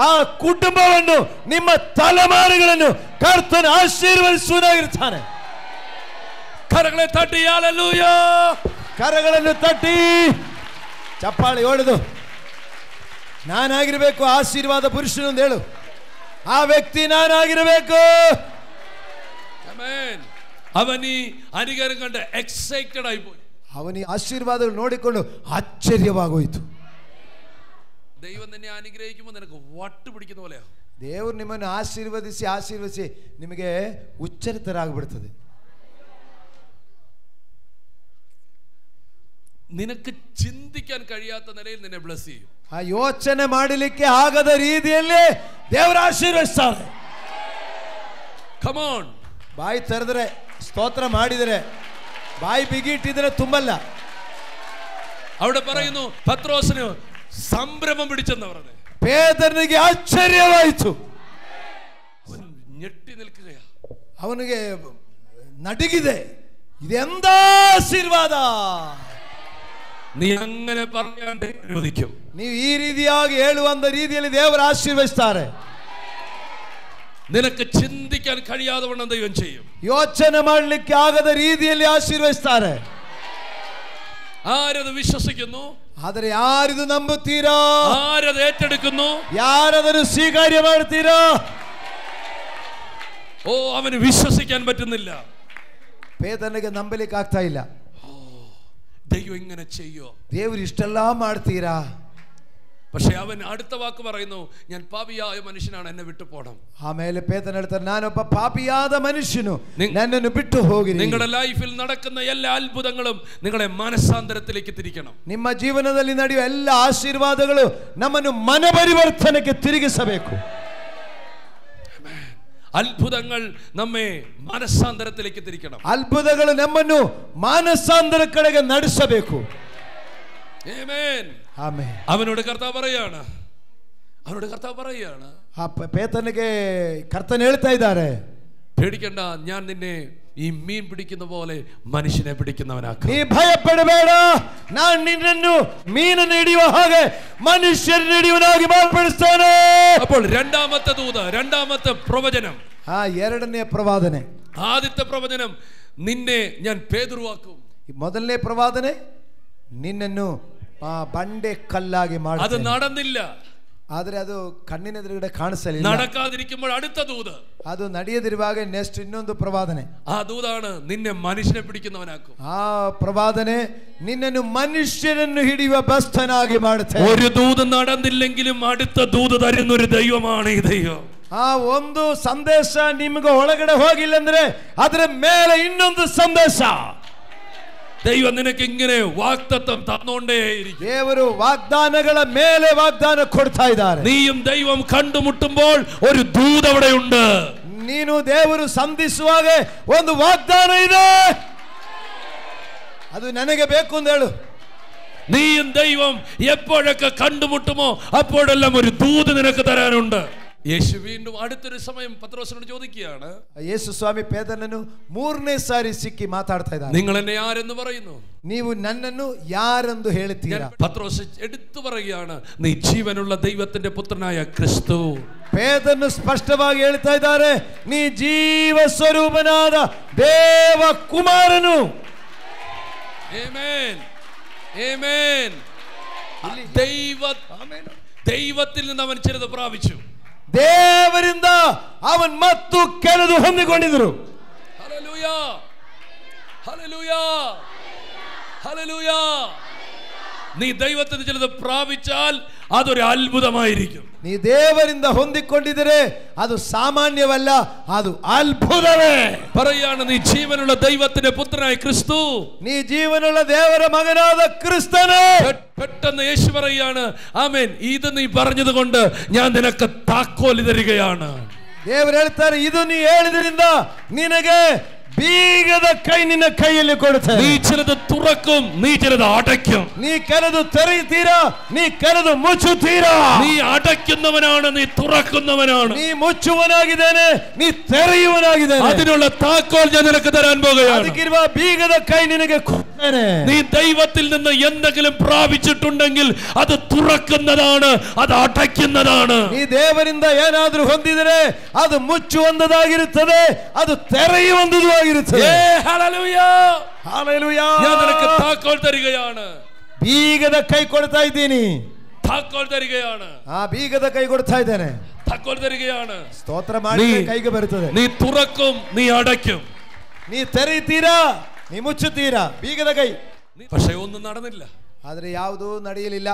ಆ ಕುಟುಂಬವನ್ನು, ನಿಮ್ಮ ತಲೆಮಾರುಗಳನ್ನು ಕರ್ತನು ಆಶೀರ್ವದಿಸುವುದಾಗಿರ್ತಾನೆ. ಕರಗಳೇ ತಟ್ಟಿ ಹಲ್ಲೆಲೂಯ. ಕರಗಳನ್ನು ತಟ್ಟಿ ಚಪ್ಪಾಳೆ ಹೊಡೆದು ನಾನಾಗಿರ್ಬೇಕು ಆಶೀರ್ವಾದ ಪುರುಷನು ಅಂತ ಹೇಳು. ಆ ವ್ಯಕ್ತಿ ನಾನಾಗಿರಬೇಕು. ಅವನಿ ಅನಿಗರ ಕಂಡ ಎಕ್ಸೈಟೆಡ್ ಆಯಿಪೋಯಿ. ಅವನಿ ಆಶೀರ್ವಾದಗಳು ನೋಡಿಕೊಂಡು ಆಶ್ಚರ್ಯವಾಗೋಯ್ತು. ദൈവം നിന്നെ അനുഗ്രഹിക്കുമ്പോൾ നിനക്ക് വട്ട് പിടിക്കുന്ന പോലെയാ. ದೇವರು ನಿಮ್ಮನ್ನು ಆಶೀರ್ವದಿಸಿ ನಿಮಗೆ ಉಚ್ಚರಿತರಾಗ್ಬಿಡ್ತದೆ. നിനക്ക് ചിന്തിക്കാൻ കഴിയാത്ത നിലയിൽ നിന്നെ ബ്ലെസ് ചെയ്യും. ಆ ಯೋಚನೆ ಮಾಡಲಿಕ್ಕೆ ಆಗದ ರೀತಿಯಲ್ಲಿ ದೇವರು ಆಶೀರ್ವದಿಸ್ತಾರೆ. Come on. ಬಾಯಿ ತೆರೆದರೆ ಸ್ತೋತ್ರ ಮಾಡಿದರೆ, ಬಾಯಿ ಬಿಗಿಟ್ಟಿದ್ರೆ ತುಂಬಲ್ಲ. അവിടെ പറയുന്നു പത്രോസിന് സംഭ്രമം പിടിച്ചെന്ന് പറഞ്ഞത്. ಪೇತ್ರನಿಗೆ ಆಶ್ಚರ್ಯವಾಯಿತು. അവൻ ഞെട്ടി നിൽക്കുകയാ. ಅವನಿಗೆ ನಡುಗಿದೆ. ಇದೆಂದ ಆಶೀರ್ವಾದ. നീ അങ്ങനെ പറയാണ്ട് അനുവദിക്കും. ನೀವು ಈ ರೀತಿಯಾಗಿ ಹೇಳುವಂತ ರೀತಿಯಲ್ಲಿ ದೇವರು ಆಶೀರ್ವದಿಸ್ತಾರೆ. നിനക്ക് ചിന്തിക്കാൻ കഴിയാതെ വണ്ണം ദൈവം ചെയ്യും. ಯೋಚನೆ ಮಾಡಲಿಕ್ಕೆ ಆಗದ ರೀತಿಯಲ್ಲಿ ಆಶೀರ್ವದಿಸ್ತಾರೆ. ആരത് വിശ്വസിക്കുന്നു? ಆದರೆ ಯಾರಿದು ನಂಬುತ್ತೀರಾ? ആരത് ഏറ്റെടുക്കുന്നു? ಯಾರದನ್ನು ಸ್ವೀಕಾರ್ಯ ಮಾಡ್ತೀರಾ? ഓ, അവന് വിശ്വസിക്കാൻ പറ്റുന്നില്ല. ಪೇತ್ರನಿಗೆ ನಂಬಲಿಕ್ಕೆ ಆಗ್ತಾ ಇಲ್ಲ. ദൈവം ഇങ്ങനെ ചെയ്യോ? ದೇವರು ಇಷ್ಟೆಲ್ಲ ಮಾಡ್ತೀರಾ? പക്ഷെ അവൻ അടുത്ത വാക്ക് പറയുന്നു, ഞാൻ പാപിയായ മനുഷ്യനാണ്, എന്നെ വിട്ടു പോണം. ಆಮೇಲೆ ಪೇತ್ರನು ಹೇಳ್ತಾನೆ, ನಾನೊಬ್ಬ ಪಾಪಿಯಾದ ಮನುಷ್ಯನು, ನನ್ನನ್ನು ಬಿಟ್ಟು ಹೋಗಿರಿ. നിങ്ങളുടെ ലൈഫിൽ നടക്കുന്ന എല്ലാ അത്ഭുതങ്ങളും നിങ്ങളെ മനസ്സാന്തരത്തിലേക്ക് തിരിക്കണം. ನಿಮ್ಮ ಜೀವನದಲ್ಲಿ ನಡೆಯುವ ಎಲ್ಲ ಆಶೀರ್ವಾದಗಳು ನಮ್ಮನ್ನು ಮನಪರಿವರ್ತನೆಗೆ ತಿರುಗಿಸಬೇಕು. അത്ഭുതങ്ങൾ നമ്മെ മനസ്സാന്തരത്തിലേക്ക് തിരിക്കണം. ಅದ್ಭುತಗಳು ನಮ್ಮನ್ನು ಮಾನಸಾಂತರ ಕಡೆಗೆ ನಡೆಸಬೇಕು. ആമേൻ. ಆಮೆನ್. അവനോട് കർത്താവ് പറയാണ്, ಪೇತ್ರನಿಗೆ ಕರ್ತನು ಹೇಳ್ತಾ ಇದ್ದಾರೆ, പേടിക്കണ്ട, ഞാൻ നിന്നെ ഈ മീൻ പിടിക്കുന്ന പോലെ മനുഷ്യനെ പിടിക്കുന്നവനാക്കും. നീ ഭയപ്പെടಬೇಡ, ഞാൻ നിನ್ನನ್ನು മീനನ್ನು ಹಿಡಿಯುವ ಹಾಗೆ ಮನುಷ್ಯರನ್ನು ಹಿಡಿಯುವನಾಗಿ ಮಾರ್ಪಡಿಸುತ್ತೇನೆ. അപ്പോൾ രണ്ടാമത്തെ ദൂത്, രണ്ടാമത്തെ പ്രവചനം, ಎರಡನೇ ಪ್ರವಾದನೆ. ആദ്യത്തെ പ്രവചനം, നിന്നെ ഞാൻ പേതുരുവാക്കും. ಮೊದಲನೇ ಪ್ರವಾದನೆ, ನಿನ್ನನ್ನು ಬಂಡೆ ಕಲ್ಲಾಗಿ ಮಾಡಿ. ಅದು നടന്നില്ല. ಆದ್ರೆ ಅದು ಕಣ್ಣಿನೆದುರುಗಡೆ ಕಾಣಿಸಲಿಲ್ಲ. നടക്കാതിരിക്കുമ്പോൾ അടുത്ത ദൂത്, ಅದು ನಡೆಯದಿರುವಾಗ ನೆಕ್ಸ್ಟ್ ಇನ್ನೊಂದು ಪ್ರವಾದನೆ. ആ ദൂതാണ് നിന്നെ മനുഷ്യനെ പിടിക്കുന്നവനാക്കും. ಆ ಪ್ರವಾದನೆ ನಿನ್ನನ್ನು ಮನುಷ್ಯರನ್ನು ಹಿಡಿಯುವ ಬಸ್ತನಾಗಿ ಮಾಡುತ್ತೆ. ഒരു ദൂത് നടന്നില്ലെങ്കിലും അടുത്ത ദൂത് തരുന്ന ഒരു ദൈവമാണ് ഈ ദൈവം. ಆ ಒಂದು ಸಂದೇಶ ನಿಮಗೆ ಒಳಗಡೆ ಹೋಗಿಲ್ಲ ಅಂದ್ರೆ ಅದರ ಮೇಲೆ ಇನ್ನೊಂದು ಸಂದೇಶ. ദൈവം നിനക്ക് ഇങ്ങനെ വാഗ്ദത്തം തന്നോണ്ടേയിരിക്കും. ದೇವರು ವಾಗ್ದಾನಗಳ ಮೇಲೆ ವಾಗ್ದಾನ ಕೊಡ್ತಾ ಇದ್ದಾರೆ. നീയും ദൈവം കണ്ടുമുട്ടുമ്പോൾ ഒരു ദൂത് അവിടെയുണ്ട്. ನೀನು ದೇವರು ಸಂಧಿಸುವಾಗ ಒಂದು ವಾಗ್ದಾನ ಇದೆ, ಅದು ನನಗೆ ಬೇಕು ಅಂತ ಹೇಳು. നീയും ദൈവം എപ്പോഴൊക്കെ കണ്ടുമുട്ടുമോ അപ്പോഴെല്ലാം ഒരു ദൂത് നിനക്ക് തരാനുണ്ട്. യേശു വീണ്ടും അടുത്തൊരു സമയം പത്രോസിനോട് ചോദിക്കുകയാണ്, ಯೇಸು ಸ್ವಾಮಿ ಪೇತ್ರನನ್ನು ಮೂರನೇ ಸಾರಿ ಸಿಕ್ಕಿ ಮಾತಾಡ್ತಾ ಇದ್ದಾರೆ. നിങ്ങൾ എന്നെ ആരെന്ന് പറയുന്നു? ನೀವು ನನ್ನನ್ನು ಯಾರೆಂದು ಹೇಳುತ್ತೀರಾ? പത്രോസ് എടുത്തു പറയുകയാണ്, നീ ജീവനുള്ള ദൈവത്തിന്റെ പുത്രനായ ക്രിസ്തു. ಪೇತ್ರನು ಸ್ಪಷ್ಟವಾಗಿ ಹೇಳ್ತಾ ಇದ್ದಾರೆ, ನೀ ಜೀವ ಸ್ವರೂಪನಾದ ದೇವ ಕುಮಾರನು. ആമേൻ, ആമേൻ. ദൈവത്തിൽ നിന്ന് അവൻ ചിലത് പ്രാപിച്ചു. ದೇವರಿಂದ ಅವನ್ ಮತ್ತು ಕೆಲದು ಹೊಂದಿಕೊಂಡಿದ್ರು. Hallelujah, hallelujah, hallelujah. നീ ദൈവത്തിൽ നിന്ന് ചിലത് പ്രാപിച്ചാൽ അതൊരു അത്ഭുതമായിരിക്കും. ನೀ ದೇವರಿಂದ ಹೊಂದಿಕೊಂಡಿದ್ದರೆ ಅದು ಸಾಮಾನ್ಯವಲ್ಲ, ಅದು ಅದ್ಭುತವೇ. പറയാണ്, നീ ജീവനുള്ള ദൈവത്തിന്റെ പുത്രനായ ക്രിസ്തു, നീ ജീവനുള്ള ದೇವರ ಮಗನಾದ ಕ್ರಿಸ್ತನೇ. പെട്ടെന്ന് യേശു പറയാണ്, ആമേൻ, ഇത് നീ പറഞ്ഞത് കൊണ്ട് ഞാൻ നിനക്ക് താക്കോൽ തരികയാണ്. ದೇವರು ಹೇಳ್ತಾರೆ, ಇದು ನೀ ಹೇಳಿದ್ರಿಂದ ನಿನಗೆ ಬೀಗದ ಕೈ ನಿನ್ನ ಕೈಯಲ್ಲಿ ಕೊಡುತ್ತದೆ. നീ ചിലത് തുറക്കും, നീ ചിലത് അടയ്ക്കും. ನೀ ಕೆಲದು ತೆರೆಯುತ್ತೀರಾ, ನೀ ಕೆಲದು ಮುಚ್ಚುತ್ತೀರಾ. നീ അടയ്ക്കുന്നവനാണ്, നീ തുറക്കുന്നവനാണ്. ನೀ ಮುಚ್ಚುವನಾಗಿದ್ದೇನೆ, ನೀ ತೆರೆಯುವನಾಗಿದ್ದೇನೆ. അതിനുള്ള താക്കോൽ ഞാൻ നിനക്ക് തരാൻ പോകുകയാണ്. ಅದಕ್ಕಿರುವ ಬೀಗದ ಕೈ ನಿನಗೆ ಕೊಡುತ್ತೇನೆ. നീ ദൈവത്തിൽ നിന്ന് എന്തെങ്കിലും പ്രാപിച്ചിട്ടുണ്ടെങ്കിൽ അത് തുറക്കുന്നതാണ്, അത് അടയ്ക്കുന്നതാണ്. ನೀ ದೇವರಿಂದ ಏನಾದರೂ ಹೊಂದಿದರೆ ಅದು ಮುಚ್ಚುವಂತದಾಗಿರುತ್ತದೆ, ಅದು ತೆರೆಯುವಂತದ್ದು. ഞാൻ നിനക്ക് താക്കോൽ തരികയാണ്. ಬೀಗದ ಕೈ ಕೊಡ್ತಾ ಇದ್ದೀನಿ. താക്കോൽ തരികയാണ്. ಬೀಗದ ಕೈ ಕೊಡ್ತಾ ಇದ್ದೇನೆ. താക്കോൽ തരികയാണ്. ಸ್ತೋತ್ರ ಮಾಡಿ ಕೈಗೆ ಬರುತ್ತದೆ. നീ തുറക്കും, നീ അടയ്ക്കും. ನೀ ತೆರೆಯುತ್ತೀರಾ, ನೀ ಮುಚ್ಚುತ್ತೀರಾ. ಬೀಗದ ಕೈ. പക്ഷെ ഒന്നും നടന്നില്ല. ಆದ್ರೆ ಯಾವುದೂ ನಡೆಯಲಿಲ್ಲ.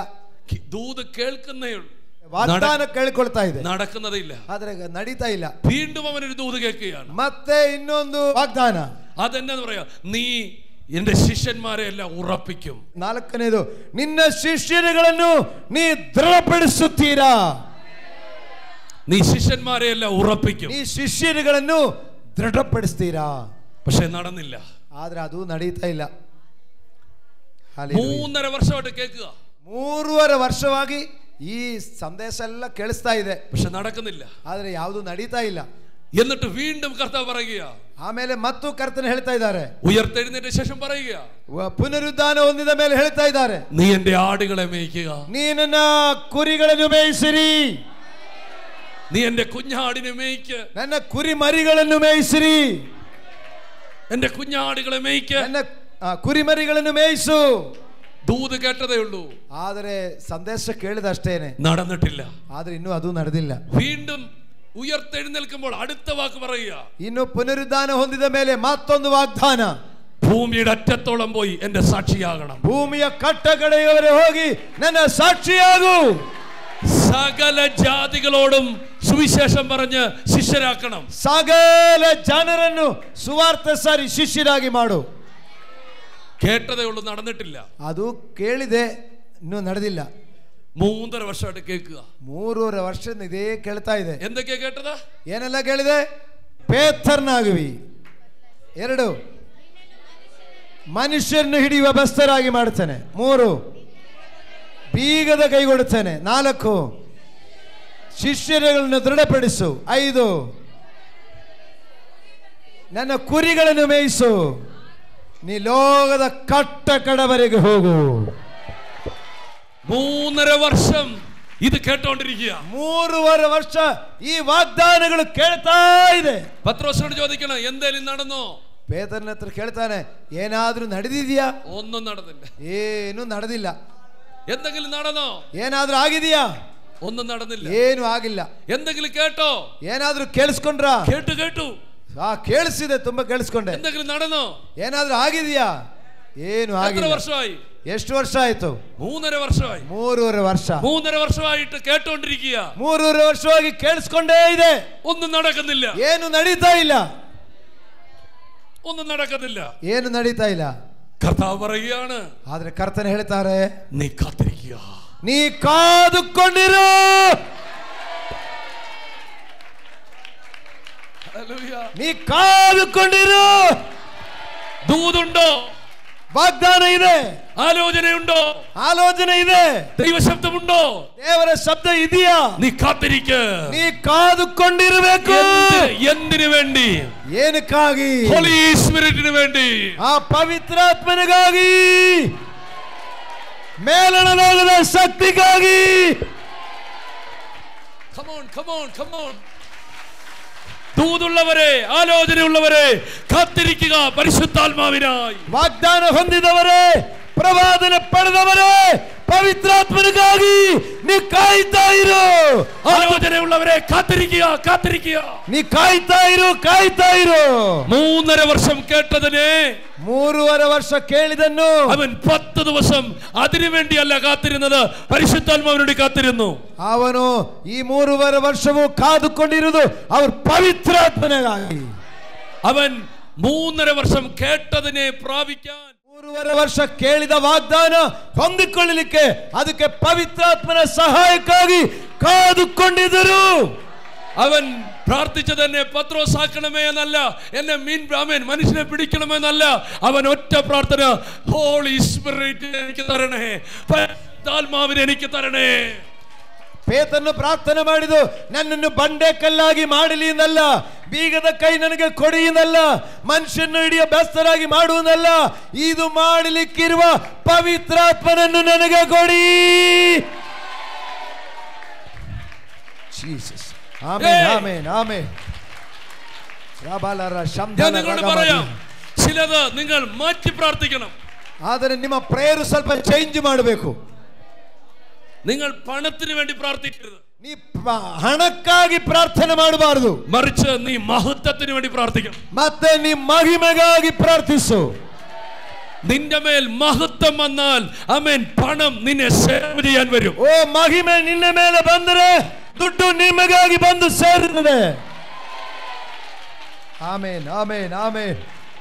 ദൂത് കേൾക്കുന്നേ ഉള്ളൂ, ವಾಗ್ದಾನ ಕೇಳಿಕೊಳ್ತಾ ಇದೆ, നടക്കുന്നതില്ല. ಆದ್ರೆ ನಡೀತಾ ಇಲ್ಲ. വീണ്ടും അവനൊരു ദൂത് കേൾക്കുകയാണ്. ಮತ್ತೆ ಇನ್ನೊಂದು ವಾಗ್ದಾನ. അതെന്നാ പറയാ, നീ എന്റെ ശിഷ്യന്മാരെ എല്ലാം ഉറപ്പിക്കും. ನಾಲ್ಕನೇದು, ನಿನ್ನ ಶಿಷ್ಯರುಗಳನ್ನು ನೀ ದೃಢಪಡಿಸುತ್ತೀರಾ. നീ ശിഷ്യന്മാരെ എല്ലാം ഉറപ്പിക്കും. ನೀ ಶಿಷ್ಯರುಗಳನ್ನು ದೃಢಪಡಿಸ್ತೀರಾ. പക്ഷെ നടന്നില്ല. ಆದ್ರೆ ಅದು ನಡೀತಾ ಇಲ್ಲ. 3.5 വർഷമായിട്ട് കേൾക്കുക. 3.5 ವರ್ಷವಾಗಿ ಈ ಸಂದೇಶ ಎಲ್ಲ ಕೇಳಿಸ್ತಾ ಇದೆ, പക്ഷെ നടക്കുന്നില്ല. ಆದ್ರೆ ಯಾವುದು ನಡೀತಾ ಇಲ್ಲ. എന്നിട്ട് വീണ്ടും കർത്താവ് പറയുക, ಆಮೇಲೆ ಮತ್ತು ಕರ್ತನ ಹೇಳ್ತಾ ಇದ್ದಾರೆ, ഉയർത്തെഴുന്നേറ്റ ശേഷം പറയുക, ಪುನರುದ್ಧಾನ ಹೊಂದಿದ ಮೇಲೆ ಹೇಳ್ತಾ ಇದ್ದಾರೆ, നീ എന്റെ ആടുകളെ മേയ്ക്കുക. ನೀ ನನ್ನ ಕುರಿಗಳನ್ನು ಮೇಯಿಸಿರಿ. നീ എന്റെ കുഞ്ഞാടിനെ മേയ്ക്ക്. ನನ್ನ ಕುರಿ ಮರಿಗಳನ್ನು ಮೇಯಿಸಿರಿ. എന്റെ കുഞ്ഞാടുകളെ മേയ്ക്ക്. ನನ್ನ ಕುರಿ ಮರಿಗಳನ್ನು ಮೇಯಿಸು. ദൂത് കേട്ടതേ ഉള്ളൂ, ಆದರೆ ಸಂದೇಶ ಕೇಳಿದಷ್ಟೇನೆ, നടന്നിട്ടില്ല. ಆದ್ರೆ ಇನ್ನೂ ಅದು ನಡೆದಿಲ್ಲ. വീണ്ടും ഉയർത്തെഴുന്നേൽക്കുമ്പോൾ അടുത്ത വാക്ക് പറയുക, ಇನ್ನು ಪುನರುದ್ಧಾನ ಹೊಂದಿದ ಮೇಲೆ ಮತ್ತೊಂದು ವಾಗ್ದಾನ, ഭൂമിയുടെ അറ്റത്തോളം പോയി എന്റെ സാക്ഷിയാകണം. ಭೂಮಿಯ ಕಟ್ಟಕಡೆಯವರೆ ಹೋಗಿ ನನ್ನ ಸಾಕ್ಷಿಯಾಗು. സകല ജാതികളോടും സുവിശേഷം പറഞ്ഞ് ಶಿಷ್ಯರಾക്കണം. ಸಕಲ ಜನರನ್ನು ಸುವಾರ್ತೆ ಸಾರಿ ಶಿಷ್ಯರಾಗಿ ಮಾಡು. കേട്ടതേ ഉള്ളൂ, നടന്നിട്ടില്ല. ಅದು ಕೇಳಿದೆ, ಇನ್ನೂ ನಡೆದಿಲ್ಲ. 3.5 ವರ್ಷമായിട്ട് കേൾക്കുക. 3.5 ವರ್ಷದಿಂದ ಇದೇ ಕೇಳ್ತಾ ಇದೆ. എന്തൊക്കെയാ കേട്ടത്? ಏನೆಲ್ಲ ಕೇಳಿದೆ? ಪೇತ್ರನಾಗುವಿ. 2, ಮನುಷ್ಯರನ್ನು ಹಿಡಿಯುವ ಬಸ್ತರಾಗಿ ಮಾಡ್ತಾನೆ. 3, ಬೀಗದ ಕೈಗೊಡುತ್ತಾನೆ. 4, ಶಿಷ್ಯರುಗಳನ್ನು ದೃಢಪಡಿಸು. 5, ನನ್ನ ಕುರಿಗಳನ್ನು ಮೇಯಿಸು. ನೀ ಲೋಕದ ಕಟ್ಟ ಕಡವರೆಗೆ ಹೋಗು. 3.5 ವರ್ಷം ഇത് കേട്ടോണ്ടിരിക്കുക. 3.5 ವರ್ಷ ಈ ವಾಗ್ದಾನಗಳು ಕೇಳ್ತಾ ಇದೆ. പത്രോസിനോട് ചോദിക്കണം, എന്തേലും നടന്നോ? ಪೇತ್ರನ ಹತ್ರ ಕೇಳ್ತಾನೆ, ಏನಾದ್ರೂ ನಡೆದಿದ್ಯಾ? ഒന്നും നടന്നില്ല. ಏನು ನಡೆದಿಲ್ಲ. എന്തെങ്കിലും നടന്നോ? ಏನಾದ್ರೂ ಆಗಿದೆಯಾ? ഒന്നും നടന്നില്ല. ಏನು ಆಗಿಲ್ಲ. എന്തെങ്കിലും കേട്ടോ? ಏನಾದ್ರೂ ಕೇಳಿಸ್ಕೊಂಡ್ರ? കേട്ടു. ಕೇಳಿಸಿದೆ, ತುಂಬಾ ಕೇಳಿಸ್ಕೊಂಡೆ. എന്തെങ്കിലും നടന്നോ? ಏನಾದ್ರೂ ಆಗಿದೆಯಾ? ಏನು ಆಗಿಲ್ಲ. എത്ര വർഷമായി? ಎಷ್ಟು ವರ್ಷ ಆಯ್ತು? 3.5 ವರ್ಷമായി. 3.5 ವರ್ಷ. 3.5 ವರ್ಷമായിട്ട് കേട്ടോണ്ടിരിക്കുക. 3.5 ವರ್ಷವಾಗಿ ಕೇಳಿಸ್ಕೊಂಡೇ ಇದೆ. ഒന്നും നടക്കുന്നില്ല. ಏನು ನಡೀತಾ ಇಲ್ಲ. ഒന്നും നടക്കുന്നില്ല. ಏನು ನಡೀತಾ ಇಲ್ಲ. കർത്താവ് പറയുകയാണ്, ಆದ್ರೆ ಕರ್ತನ ಹೇಳ್ತಾರೆ, നീ കാത്തിരിക്കുക, ನೀ ಕಾದುಕೊಂಡಿರು. ನೀ ಕಾದುಕೊಂಡಿರು. ദൂതുണ്ടോ? ವಾಗ್ದಾನ ಇದೆ. ആലോചനയുണ്ടോ? ಆಲೋಚನೆ ಇದೆ. ദൈവശബ്ദമുണ്ടോ? ದೇವರ ಶಬ್ದ ಇದೆಯಾ? നീ കാത്തിരിക്ക. ನೀ ಕಾದುಕೊಂಡಿರಬೇಕು. എന്തിനു വേണ്ടി? ಏನಕ್ಕಾಗಿ? ಹೋಲಿ ಸ್ಪಿರಿಟ್‌ന് വേണ്ടി, ಆ ಪವಿತ್ರಾತ್ಮನಿಗಾಗಿ, ಮೇಲಣ ಲೋಕದ ಶಕ್ತಿಗಾಗಿ. Come on. ദൂതുള്ളവരെ, ആലോചനയുള്ളവരെ, കാത്തിരിക്കുക പരിശുദ്ധാത്മാവിനായി. ವಾಗ್ದಾನ ಹೊಂದಿದವರೇ, ಪ್ರವಾದನೆ ಪಡೆದವರೇ, ಪವಿತ್ರಾತ್ಮನಿಗಾಗಿ ನೀ ಕಾಯ್ತಾ ಇರು. ആലോചനയുള്ളവരെ കാത്തിരിക്കുക. ನೀ ಕಾಯ್ತಾ ಇರು. 3.5 ವರ್ಷം കേട്ടതിനെ 3.5 ವರ್ಷ ಕೇಳಿದನ್ನು അവൻ 10 ദിവസം അതിനു വേണ്ടിയല്ല കാത്തിരുന്നത്, പരിശുദ്ധാത്മാവിനോട് കാത്തിരുന്നു. ಅವನು ಈ 3.5 ವರ್ಷವೂ ಕಾದುಕೊಂಡಿರುವುದು ಅವರು ಪವಿತ್ರಾತ್ಮನಿಗಾಗಿ. അവൻ 3.5 ವರ್ಷം കേട്ടതിനെ പ്രാപിക്കാൻ, 3.5 ವರ್ಷ ಕೇಳಿದ ವಾಗ್ದಾನ ಹೊಂದಿಕೊಳ್ಳಲಿಕ್ಕೆ, ಅದಕ್ಕೆ ಪವಿತ್ರಾತ್ಮನ ಸಹಾಯಕ್ಕಾಗಿ ಕಾದುಕೊಂಡಿದ್ದರು. അവൻ പ്രാർത്ഥിച്ചത് എന്നെ പത്രോസാക്കണമേ എന്നല്ല, എന്നെ മനുഷ്യനെ പിടിക്കണമെന്നല്ല. അവൻ ഒറ്റ പ്രാർത്ഥന, ഹോളി സ്പിരിറ്റ് എനിക്ക് തരണേ, പരിശുദ്ധാത്മാവിനെ എനിക്ക് തരണേ. ಪೇತ್ರನು ಪ್ರಾರ್ಥನೆ ಮಾಡಿದು, ನನ್ನನ್ನು ಬಂಡೆ ಕಲ್ಲಾಗಿ ಮಾಡಲಿ എന്നല്ല, ಬೀಗದ ಕೈ ನನಗೆ ಕೊಡಿ എന്നല്ല, ಮನುಷ್ಯನ ಹಿಡಿಯ ಬೆಸ್ತರಾಗಿ ಮಾಡುವುದಲ್ಲ, ಇದು ಮಾಡಲಿಕ್ಕಿರುವ ಪವಿತ್ರಾತ್ಮನನ್ನು ನನಗೆ ಕೊಡಿ. ಜೀಸಸ್. ആമേൻ. ഞാൻ നിങ്ങളോട് പറയാം, ചിലത് നിങ്ങൾ മാറ്റി പ്രാർത്ഥിക്കണം. ಆದರೆ ನಿಮ್ಮ ಪ್ರೇಯರ್ ಸ್ವಲ್ಪ ಚೇಂಜ್ ಮಾಡಬೇಕು. നിങ്ങൾ പണത്തിന് വേണ്ടി പ്രാർത്ഥിക്കരുത്. ನೀ ಹಣಕ್ಕಾಗಿ ಪ್ರಾರ್ಥನೆ ಮಾಡಬಾರದು, മറിച്ച് നീ മഹത്വത്തിന് വേണ്ടി പ്രാർത്ഥിക്കണം. ಮತ್ತೆ ನೀ ಮಹಿಮೆಗಾಗಿ ಪ್ರಾರ್ಥಿಸು. നിന്റെ മേൽ മഹത്വം വന്നാൽ ആമേൻ, പണം നിന്നെ സേവ് ചെയ്യാൻ വരും. ಓ ಮಹಿಮೆ ನಿನ್ನ ಮೇಲೆ ಬಂದರೆ ದುಡ್ಡು ನಿಮಗಾಗಿ ಬಂದು ಸೇರುತ್ತದೆ. ಆಮೇನ್.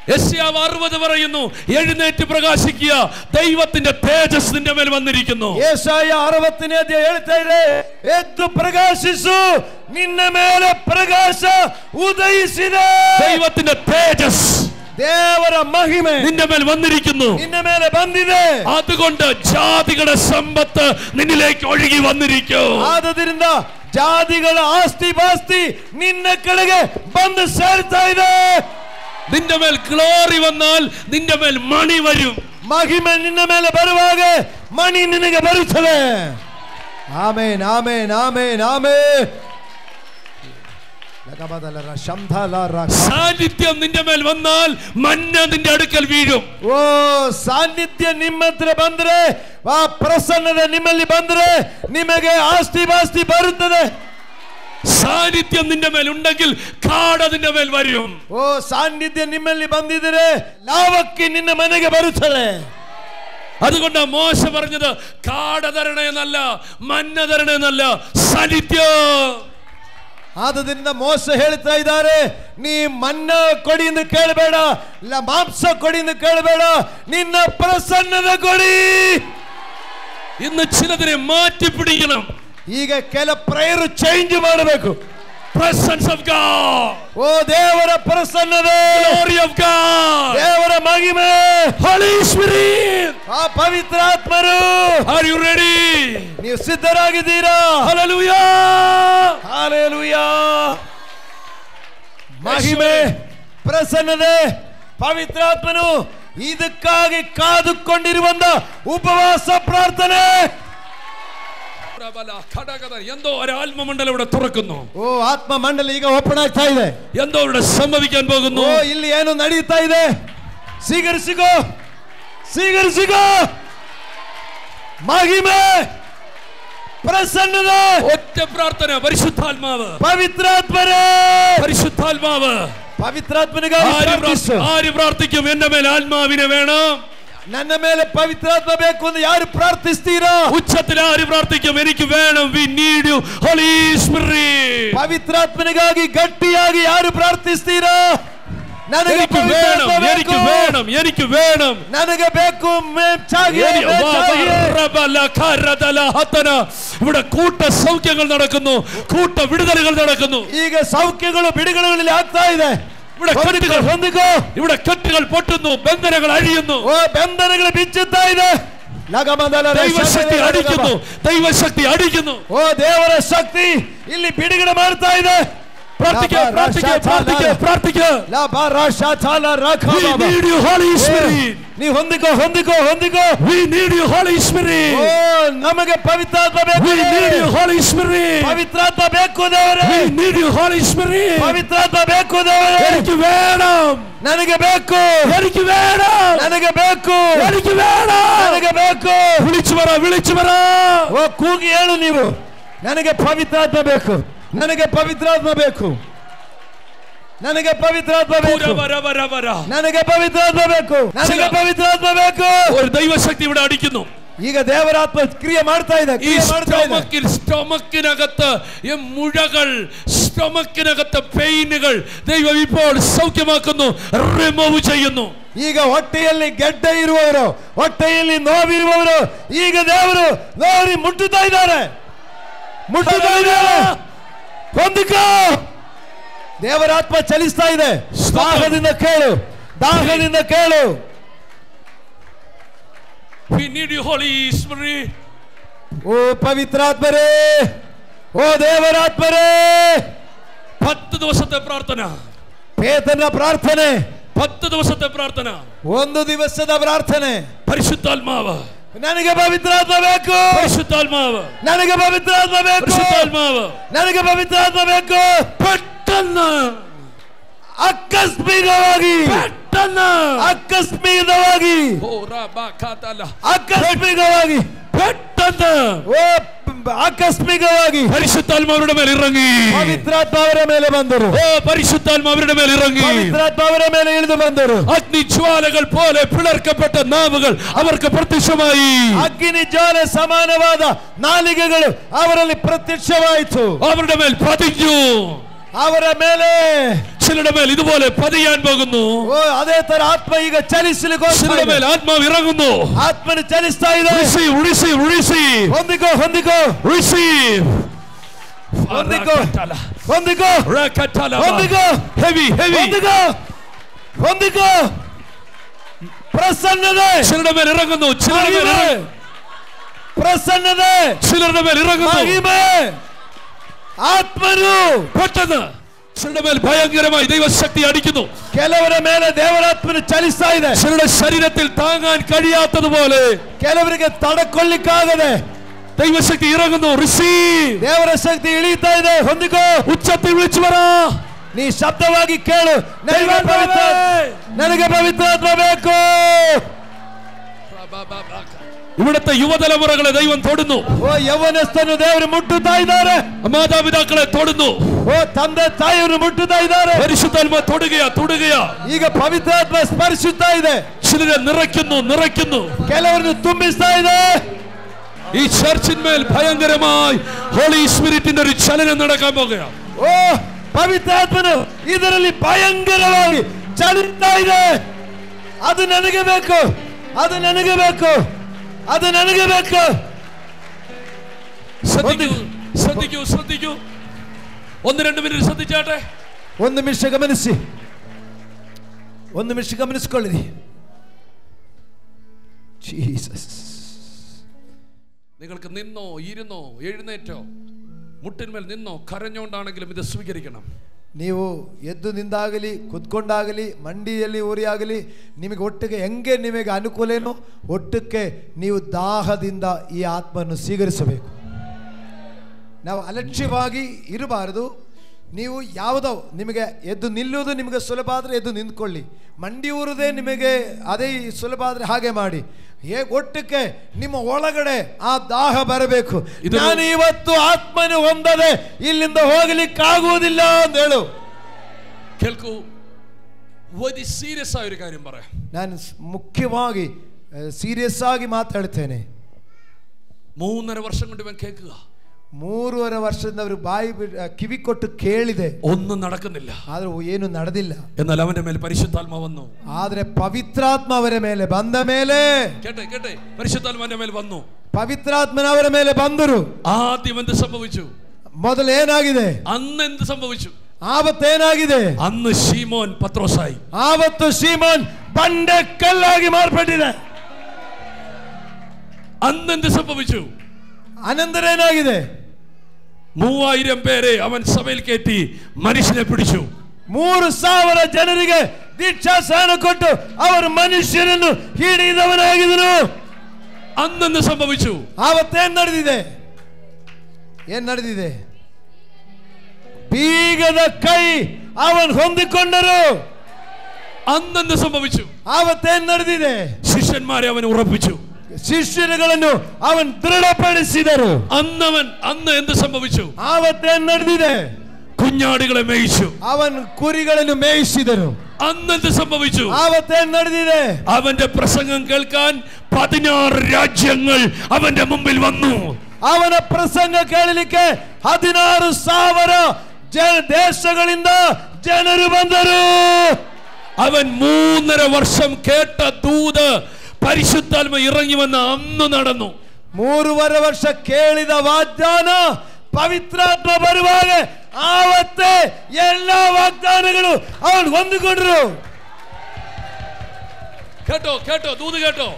യെശയ്യാവ് 60 പറയുന്നു, എഴുന്നേറ്റ് പ്രകാശിക്കുക, ദൈവത്തിന്റെ തേജസ് നിന്റെ മേൽ വന്നിരിക്കുന്നു. ಯೆಶಾಯ 60ನೇ ಅಧ್ಯಾಯ ಹೇಳ್ತಾ ಇದೆ, ಎದ್ದು ಪ್ರಕಾಶಿಸು, ನಿನ್ನ ಮೇಲೆ ಪ್ರಕಾಶ ಉದಯಿಸಿದೆ. ദൈവത്തിന്റെ തേജസ്, ದೇವರ ಮಹಿಮೆ നിന്റെ മേൽ വന്നിരിക്കുന്നു, ನಿನ್ನ ಮೇಲೆ ಬಂದಿದೆ. അതുകൊണ്ട് ജാതികളുടെ സമ്പത്ത് നിന്നിലേക്ക് ഒഴുകി വന്നിരിക്കും. ಆದ್ದರಿಂದ ಜಾತಿಗಳ ಆಸ್ತಿ ಪಾಸ್ತಿ ನಿನ್ನ ಕಡೆಗೆ ಬಂದು ಸೇರ್ತಾ ಇದೆ. നിന്റെ മേൽ ഗ്ലോറി വന്നാൽ നിന്റെ മേൽ മണി വരും. ಮಹಿಮೆ ನಿನ್ನ ಮೇಲೆ ಬರುವಾಗ ಮಣಿ ನಿನಗೆ ಬರುತ್ತದೆ. ಆಮೇನ್. സാന്നിധ്യം നിന്റെ മേൽ വന്നാൽ മന്ന നിന്റെ അടുക്കൽ വീഴും. ಓ ಸಾನ್ನಿಧ್ಯ ನಿಮ್ಮ ಹತ್ರ ಬಂದ್ರೆ, ಆ ಪ್ರಸನ್ನದ ನಿಮ್ಮಲ್ಲಿ ಬಂದ್ರೆ ನಿಮಗೆ ಆಸ್ತಿ ಪಾಸ್ತಿ ಬರುತ್ತದೆ. സാന്നിധ്യം നിന്റെ മേൽ ഉണ്ടെങ്കിൽ കാട നിന്റെ മേൽ വരും. ಓ ಸಾನ್ನಿಧ್ಯ ನಿಮ್ಮಲ್ಲಿ ಬಂದಿದ್ರೆ ಲಾವಕ್ಕಿ ನಿನ್ನ ಮನೆಗೆ ಬರುತ್ತದೆ. അതുകൊണ്ട് മോശ പറഞ്ഞത് കാട തരണേന്നല്ല, മന്ന തരണേന്നല്ല, സാന്നിധ്യം. ಆದ್ದರಿಂದ ಮೋಸ ಹೇಳ್ತಾ ಇದ್ದಾರೆ, ನೀ ಮನ್ನ ಕೊಡಿ ಎಂದು ಕೇಳಬೇಡ, ಮಾಂಸ ಕೊಡಿ ಎಂದು ಕೇಳಬೇಡ, ನಿನ್ನ ಪ್ರಸನ್ನದ ಕೊಡಿ. ഇന്ന് ചിലതിനെ മാറ്റി പിടിക്കണം. ಈಗ ಕೆಲ ಪ್ರೇಯರ್ ಚೇಂಜ್ ಮಾಡಬೇಕು. presence of God, ಓ ದೇವರ ಪ್ರಸನ್ನತೆ, glory of God, ದೇವರ ಮಹಿಮೆ, Holy Spirit, ಆ ಪವಿತ್ರಾತ್ಮರು. are you ready? ನೀವು ಸಿದ್ಧರಾಗಿದ್ದೀರಾ? Hallelujah, Hallelujah. ಮಹಿಮೆ, ಪ್ರಸನ್ನತೆ, ಪವಿತ್ರಾತ್ಮನು ಇದಕ್ಕಾಗಿ ಕಾದುಕೊಂಡಿರುವಂತ ಉಪವಾಸ ಪ್ರಾರ್ಥನೆ. എന്തോ ഒരു ആത്മമണ്ഡലം ഇവിടെ തുറക്കുന്നു. ഓ ആത്മമണ്ഡലം ಈಗ ಓಪನ್ ಆಗ್ತಾ ಇದೆ. എന്തോ ഇവിടെ സംഭവിക്കാൻ പോകുന്നു. ಓ ಇಲ್ಲಿ ಏನು ನಡೆಯುತ್ತಾ ಇದೆ? ಸ್ವೀಕರಿಸಿಕೋ, ಸ್ವೀಕರಿಸಿಕೋ. ಮಹಿಮೆ, പ്രസന്നത, ഒറ്റ പ്രാർത്ഥന. പരിശുദ്ധാത്മാവ്, പവിത്രാത്മരേ, പരിശുദ്ധാത്മാവ്, പവിത്രാത്മനിಗಾಗಿ ആര് പ്രാർത്ഥിക്കും? എന്റെ മേൽ ആത്മാവിനെ വേണം, ನನ್ನ ಮೇಲೆ ಪವಿತ್ರಾತ್ಮ ಬೇಕು ಎಂದು ಯಾರು ಪ್ರಾರ್ಥಿಸ್ತೀರಾ? ഉച്ചത്തിൽ ആര് പ്രാർത്ഥിക്കും? എനിക്ക് വേണം. we need you holy spirit. ಪವಿತ್ರಾತ್ಮನಿಗಾಗಿ ಗಟ್ಟಿಯಾಗಿ ಯಾರು ಪ್ರಾರ್ಥಿಸ್ತೀರಾ? ನನಗೆ എനിക്ക് വേണം, എനിക്ക് വേണം, എനിക്ക് വേണം, ನನಗೆ ಬೇಕು. ഇവിടെ കൂട്ട സൗഖ്യങ്ങൾ നടക്കുന്നു, കൂട്ട വിടുതലുകൾ നടക്കുന്നു. ಈಗ സൗഖ്ಯಗಳು ಬಿಡುಗಡೆಗಳಲ್ಲಿ ಆಗ್ತಾ ಇದೆ. ഇവിടെ കെട്ടുകൾ പൊട്ടുന്നു, ബന്ധനങ്ങൾ അഴിയുന്നു. ഓ ബന്ധനങ്ങൾ ಬಿಚ್ಚುತ್ತಾ ಇದೆ. ദൈവശക്തി അടിക്കുന്നു, ദൈവശക്തി അടിക്കുന്നു. ഓ ದೇವರ ಶಕ್ತಿ ಇಲ್ಲಿ ಬಿಡುಗಡೆ ಮಾಡ್ತಾ ಇದೆ. പ്രാർത്ഥിക്കുക, പ്രാർത്ഥിക്കുക, പ്രാർത്ഥിക്കുക, പ്രാർത്ഥിക്കുക. We need you Holy Spirit. ನೀ ಹೊಂದಿಕೋ, ಹೊಂದಿಕೋ, ಹೊಂದಿಕೋ. We need you Holy Spirit. ಓ ನಮಗೆ ಪವಿತ್ರಾತ್ಮ ಬೇಕು. We need you Holy Spirit. ಪವಿತ್ರಾತ್ಮ ಬೇಕು ದೇವರೇ. We need you Holy Spirit. ಪವಿತ್ರಾತ್ಮ ಬೇಕು ದೇವರೇ. എനിക്ക് വേണം, ನನಗೆ ಬೇಕು, എനിക്ക് വേണം, ನನಗೆ ಬೇಕು, എനിക്ക് വേണം, ನನಗೆ ಬೇಕು. വിളിച്ചു പറ, വിളിച്ചു പറ. ಓ ಕೂಗಿ ಹೇಳು ನೀವು, ನನಗೆ ಪವಿತ್ರಾತ್ಮ ಬೇಕು, ನನಗೆ ಪವಿತ್ರಾತ್ಮ ಬೇಕು, ನನಗೆ ಪವಿತ್ರಾತ್ಮ ಬೇಕು, ನನಗೆ ಪವಿತ್ರಾತ್ಮ ಬೇಕು, ನನಗೆ ಪವಿತ್ರಾತ್ಮ ಬೇಕು. ഒരു ദൈവശക്തി ഇവിടെ അടിക്കുന്നു. ಈಗ ದೇವರಾತ್ಮ ಕ್ರಿಯೆ ಮಾಡ್ತಾ ಇದೆ. ഈ സ്റ്റൊമക്കിനകത്ത് ഈ മുഴകൾ, സ്റ്റൊമക്കിനകത്ത് പെയിനുകൾ ദൈവം ഇപ്പോൾ സൗഖ്യമാക്കുന്നു, റിമൂവ് ചെയ്യുന്നു. ಈಗ ಹೊಟ್ಟೆಯಲ್ಲಿ ಗೆಡ್ಡೆ ಇರುವವರು, ಹೊಟ್ಟೆಯಲ್ಲಿ ನೋವಿರುವವರು ಈಗ ದೇವರು ನೋಡಿ ಮುಟ್ಟುತ್ತಾ ಇದ್ದಾರೆ, ಮುಟ್ಟುತ್ತಾ ಇದ್ದಾರೆ. ಹೊಂದಿಕೋ, ದೇವರಾತ್ಮ ಚಲಿಸ್ತಾ ಇದೆ. ದಾಹದಿಂದ ಕೇಳು, ದಾಹದಿಂದ ಕೇಳು. We need you Holy Spirit. ಓ ಪವಿತ್ರಾತ್ಮರೇ, ಓ ದೇವರಾತ್ಮರೇ. 10 ദിവസത്തെ പ്രാർത്ഥന, ಪೇತನ ಪ್ರಾರ್ಥನೆ, 10 ദിവസത്തെ പ്രാർത്ഥന, 1 ದಿವಸದ ಪ್ರಾರ್ಥನೆ. പരിശുദ്ധാത്മാവ്, ನನಗೆ ಪವಿತ್ರಾತ್ಮ ಬೇಕು, പരിശുദ്ധാത്മാവ്, ನನಗೆ ಪವಿತ್ರಾತ್ಮ ಬೇಕು, പരിശുദ്ധാത്മാവ്, ನನಗೆ ಪವಿತ್ರಾತ್ಮ ಬೇಕು. പെട്ടെന്ന്, ಆಕಸ್ಮಿಕವಾಗಿ, പെട്ടെന്ന്, ಆಕಸ್ಮಿಕವಾಗಿ, ಆಕಸ್ಮಿಕವಾಗಿ, പെട്ടെന്ന്, ಓ ಆಕಸ್ಮಿಕವಾಗಿ പരിശുദ്ധാത്മാവരുടെ മേൽ ഇറങ്ങി, ಪವಿತ್ರಾತ್ಮ ಅವರ ಮೇಲೆ ಬಂದರು. ഓ പരിശുദ്ധാത്മാവരുടെ മേൽ ഇറങ്ങി, ಪವಿತ್ರಾತ್ಮ ಅವರ ಮೇಲೆ ಇಳಿದು ಬಂದರು. അഗ്നിജ്വാലകൾ പോലെ പിളർക്കപ്പെട്ട നാവുകൾ അവർക്ക് പ്രത്യക്ഷമായി. ಅಗ್ನಿ ಜ್ವಾಲೆ ಸಮಾನವಾದ ನಾಲಿಗೆಗಳು ಅವರಲ್ಲಿ ಪ್ರತ್ಯಕ್ಷವಾಯಿತು. അവരുടെ മേൽ പതിഞ്ഞു. ಅವರ ಮೇಲೆ, ചിലരുടെ മേൽ ഇതുപോലെ പതിയാൻ പോകുന്നു. ಓ ಅದೇ ತರ ಆತ್ಮ ಈಗ ಚಲಿಸಲಿಕ್ಕೆ ചിലരുടെ മേൽ ആത്മാവ് ഇറങ്ങുന്നു. ಆತ್ಮನು ಚಲಿಸ್ತಾ ಇದೆ. Receive, receive, receive. ಹೊಂದಿಕೋ, ಹೊಂದಿಕೋ, Receive. ಹೊಂದಿಕೋ, ಹೊಂದಿಕೋ, ಹೊಂದಿಕೋ, Heavy, heavy. ಹೊಂದಿಕೋ, ಹೊಂದಿಕೋ. ಪ್ರಸನ್ನತೆ ചിലരുടെ മേൽ ഇറങ്ങുന്നു. ചിലരുടെ മേൽ ഇറങ്ങുന്നു. ಪ್ರಸನ್ನತೆ ചിലരുടെ മേൽ ഇറങ്ങുന്നു. ಮಹಿಮೆ, ಆತ್ಮನು പെട്ടെന്ന് ചിലരുടെ മേൽ ഭയങ്കരമായി ദൈവശക്തി അടിക്കുന്നു. ಕೆಲವರ ಮೇಲೆ ದೇವರಾತ್ಮನು ಚಲಿಸ್ತಾ ಇದೆ. ചിലരുടെ ശരീരത്തിൽ താങ്ങാൻ കഴിയാത്തതുപോലെ ಕೆಲವರಿಗೆ ತಡಕೊಳ್ಳಿಕ್ಕಾಗದೆ ദൈവശക്തി ഇറങ്ങുന്നു. Receive. ದೇವರ ಶಕ್ತಿ ಇಳಿತಾ ಇದೆ. ಹೊಂದಿಕೋ, ഉച്ചത്തിൽ വിളിച്ചു പറ. ನೀ ಶಬ್ದವಾಗಿ ಕೇಳು, ನನಗೆ ಪವಿತ್ರಾತ್ಮ ಬೇಕು. ഇവിടുത്തെ യുവതലമുറകളെ ദൈവം തൊടുന്നു. ಓ ಯೌವನಸ್ಥನು ದೇವರು ಮುಟ್ಟುತ್ತಾ ಇದ್ದಾರೆ. മാതാപിതാക്കളെ തൊടുന്നു. ಓ ತಂದೆ ತಾಯಿಯನ್ನು ಮುಟ್ಟುತ್ತಾ ಇದ್ದಾರೆ. പരിശുദ്ധാത്മ തൊടുകയാ. ಈಗ ಪವಿತ್ರಾತ್ಮ ಸ್ಪರ್ಶಿಸ್ತಾ ಇದೆ. ചിലരെ നിറയ്ക്കുന്നു. ಕೆಲವರನ್ನು ತುಂಬಿಸ್ತಾ ಇದೆ. ഈ ചർച്ചിന്മേൽ ഭയങ്കരമായി ഹോളി സ്പിരിറ്റിന്റെ ഒരു ചലനം നടക്കാൻ പോകുകയാണ്. ಓ ಪವಿತ್ರಾತ್ಮನು ಇದರಲ್ಲಿ ಭಯಂಕರವಾಗಿ ಚಲಿಸ್ತಾ ಇದೆ. ಅದು ನನಗೆ ಬೇಕು. ശ്രദ്ധിക്കൂ. 1-2 മിനിറ്റ് ശ്രദ്ധിച്ചാട്ടെ. ಒಂದು ನಿಮಿಷ ಗಮನಿಸಿಕೊಳ್ಳಿರಿ. ജീസസ്. നിങ്ങൾക്ക് നിന്നോ ഇരുന്നോ എഴുന്നേറ്റോ മുട്ടിന്മേൽ നിന്നോ കരഞ്ഞോണ്ടാണെങ്കിലും ഇത് സ്വീകരിക്കണം. ನೀವು ಎದ್ದು ನಿಂದಾಗಲಿ ಕುತ್ಕೊಂಡಾಗಲಿ ಮಂಡಿಯಲ್ಲಿ ಊರಿಯಾಗಲಿ ನಿಮಗೆ ಒಟ್ಟಿಗೆ ಹೆಂಗೆ ನಿಮಗೆ ಅನುಕೂಲೇನೋ ಒಟ್ಟಕ್ಕೆ ನೀವು ದಾಹದಿಂದ ಈ ಆತ್ಮವನ್ನು ಸ್ವೀಕರಿಸಬೇಕು. ನಾವು ಅಲಕ್ಷ್ಯವಾಗಿ ಇರಬಾರದು. ನೀವು ಯಾವುದೋ ನಿಮಗೆ ಎದ್ದು ನಿಲ್ಲುವುದು ನಿಮಗೆ ಸುಲಭ ಆದರೆ ಎದ್ದು ನಿಂತ್ಕೊಳ್ಳಿ. ಮಂಡಿ ಊರುದೇ ನಿಮಗೆ ಅದೇ ಸುಲಭ ಆದರೆ ಹಾಗೆ ಮಾಡಿ. ಒಟ್ಟಕ್ಕೆ ನಿಮ್ಮ ಒಳಗಡೆ ಆ ದಾಹ ಬರಬೇಕು. ನಾನು ಇವತ್ತು ಆತ್ಮನು ಹೊಂದದೆ ಇಲ್ಲಿಂದ ಹೋಗಲಿಕ್ಕಾಗುವುದಿಲ್ಲ ಅಂತ ಹೇಳು. ಕೇಳ್ಕೊ, ಸೀರಿಯಸ್ ಆಗಿ ഒരു കാര്യം പറയാം. ನಾನು ಮುಖ್ಯವಾಗಿ ಸೀರಿಯಸ್ ಆಗಿ ಮಾತಾಡ್ತೇನೆ. 3.5 ವರ್ಷം കൊണ്ട് ഇവൻ കേൾക്കുക. 3.5 ವರ್ಷದಿಂದ ಅವರು ಬಾಯಿ ಕಿವಿ ಕೊಟ್ಟು ಕೇಳಿದೆ, ഒന്നും നടക്കുന്നില്ല. ಆದ್ರೆ ಏನು ನಡೆದಿಲ್ಲ. എന്നാൽ അവന്റെ മേൽ പരിശുദ്ധാത്മ വന്നു. ಆದ್ರೆ ಪವಿತ್ರಾತ್ಮ ಅವರ ಮೇಲೆ ಬಂದ ಮೇಲೆ കേട്ടെ പരിശുദ്ധാത്മാവിന്റെ മേൽ വന്നു. ಪವಿತ್ರಾತ್ಮನ ಅವರ ಮೇಲೆ ಬಂದರು. ആദ്യം എന്ത് സംഭവിച്ചു? ಮೊದಲು ಏನಾಗಿದೆ? അന്ന് എന്ത് സംഭവിച്ചു? ಆವತ್ತೇನಾಗಿದೆ? അന്ന് ശീമോൻ പത്രോസായി. ಆವತ್ತು ಶೀಮೋನ್ ಬಂಡೆ ಕಲ್ಲಾಗಿ ಮಾರ್ಪಟ್ಟಿದೆ. അന്ന് എന്ത് സംഭവിച്ചു? ಅನಂತರ ಏನಾಗಿದೆ? 3000 പേരെ അവൻ സഭയിൽ കയറ്റി മനുഷ്യനെ പിടിച്ചു. 3000 ಜನರಿಗೆ ದೀಕ್ಷಾ ಸ್ನಾನ ಕೊಟ್ಟು ಅವರು ಮನುಷ್ಯರನ್ನು ಹಿಡಿದವನಾಗಿದನು. അന്നെന്ത് സംഭവിച്ചു? ಆವತ್ತೇನ್ ನಡೆದಿದೆ? ಬೀಗದ ಕೈ ಅವನ್ ಹೊಂದಿಕೊಂಡರು. അന്നെന്ത് സംഭവിച്ചു? ಆವತ್ತೇನ್ ನಡೆದಿದೆ? ശിഷ്യന്മാരെ അവൻ ഉറപ്പിച്ചു. ಶಿಷ್ಯರುಗಳನ್ನು ಅವನ್ ದೃಢಪಡಿಸಿದರು. അന്ന് എന്ത് സംഭവിച്ചു? ಆವತ್ತೇನ್ ನಡೆದಿದೆ? കുഞ്ഞാടുകളെ മേയിച്ചു. അവൻ കുരിಗಳನ್ನು മേയിಸಿದರು. അന്നെന്ത് സംഭവിച്ചു? ആവത്തേൻ ನಡೆದಿದೆ? അവന്റെ പ്രസംഗം കേൾക്കാൻ 16 രാജ്യങ്ങൾ അവന്റെ മുമ്പിൽ വന്നു. ಅವನ ಪ್ರಸಂಗ ಕೇಳಲಿಕ್ಕೆ 16,000 ದೇಶಗಳಿಂದ ಜನರು ಬಂದರು. അവൻ 3.5 വർഷം കേട്ട ദൂത് പരിശുദ്ധാത്മ ഇറങ്ങി വന്ന അന്ന് നടന്നു. 3.5 ವರ್ಷ ಕೇಳಿದ ವಾಗ್ದಾನ ಪವಿತ್ರಾತ್ಮ ಬರುವಾಗ ಆವತ್ತೇ ಎಲ್ಲ ವಾಗ್ದಾನಗಳು ಅವನು ಹೊಂದಿಕೊಂಡರು. കേട്ടോ ദൂത് കേട്ടോ.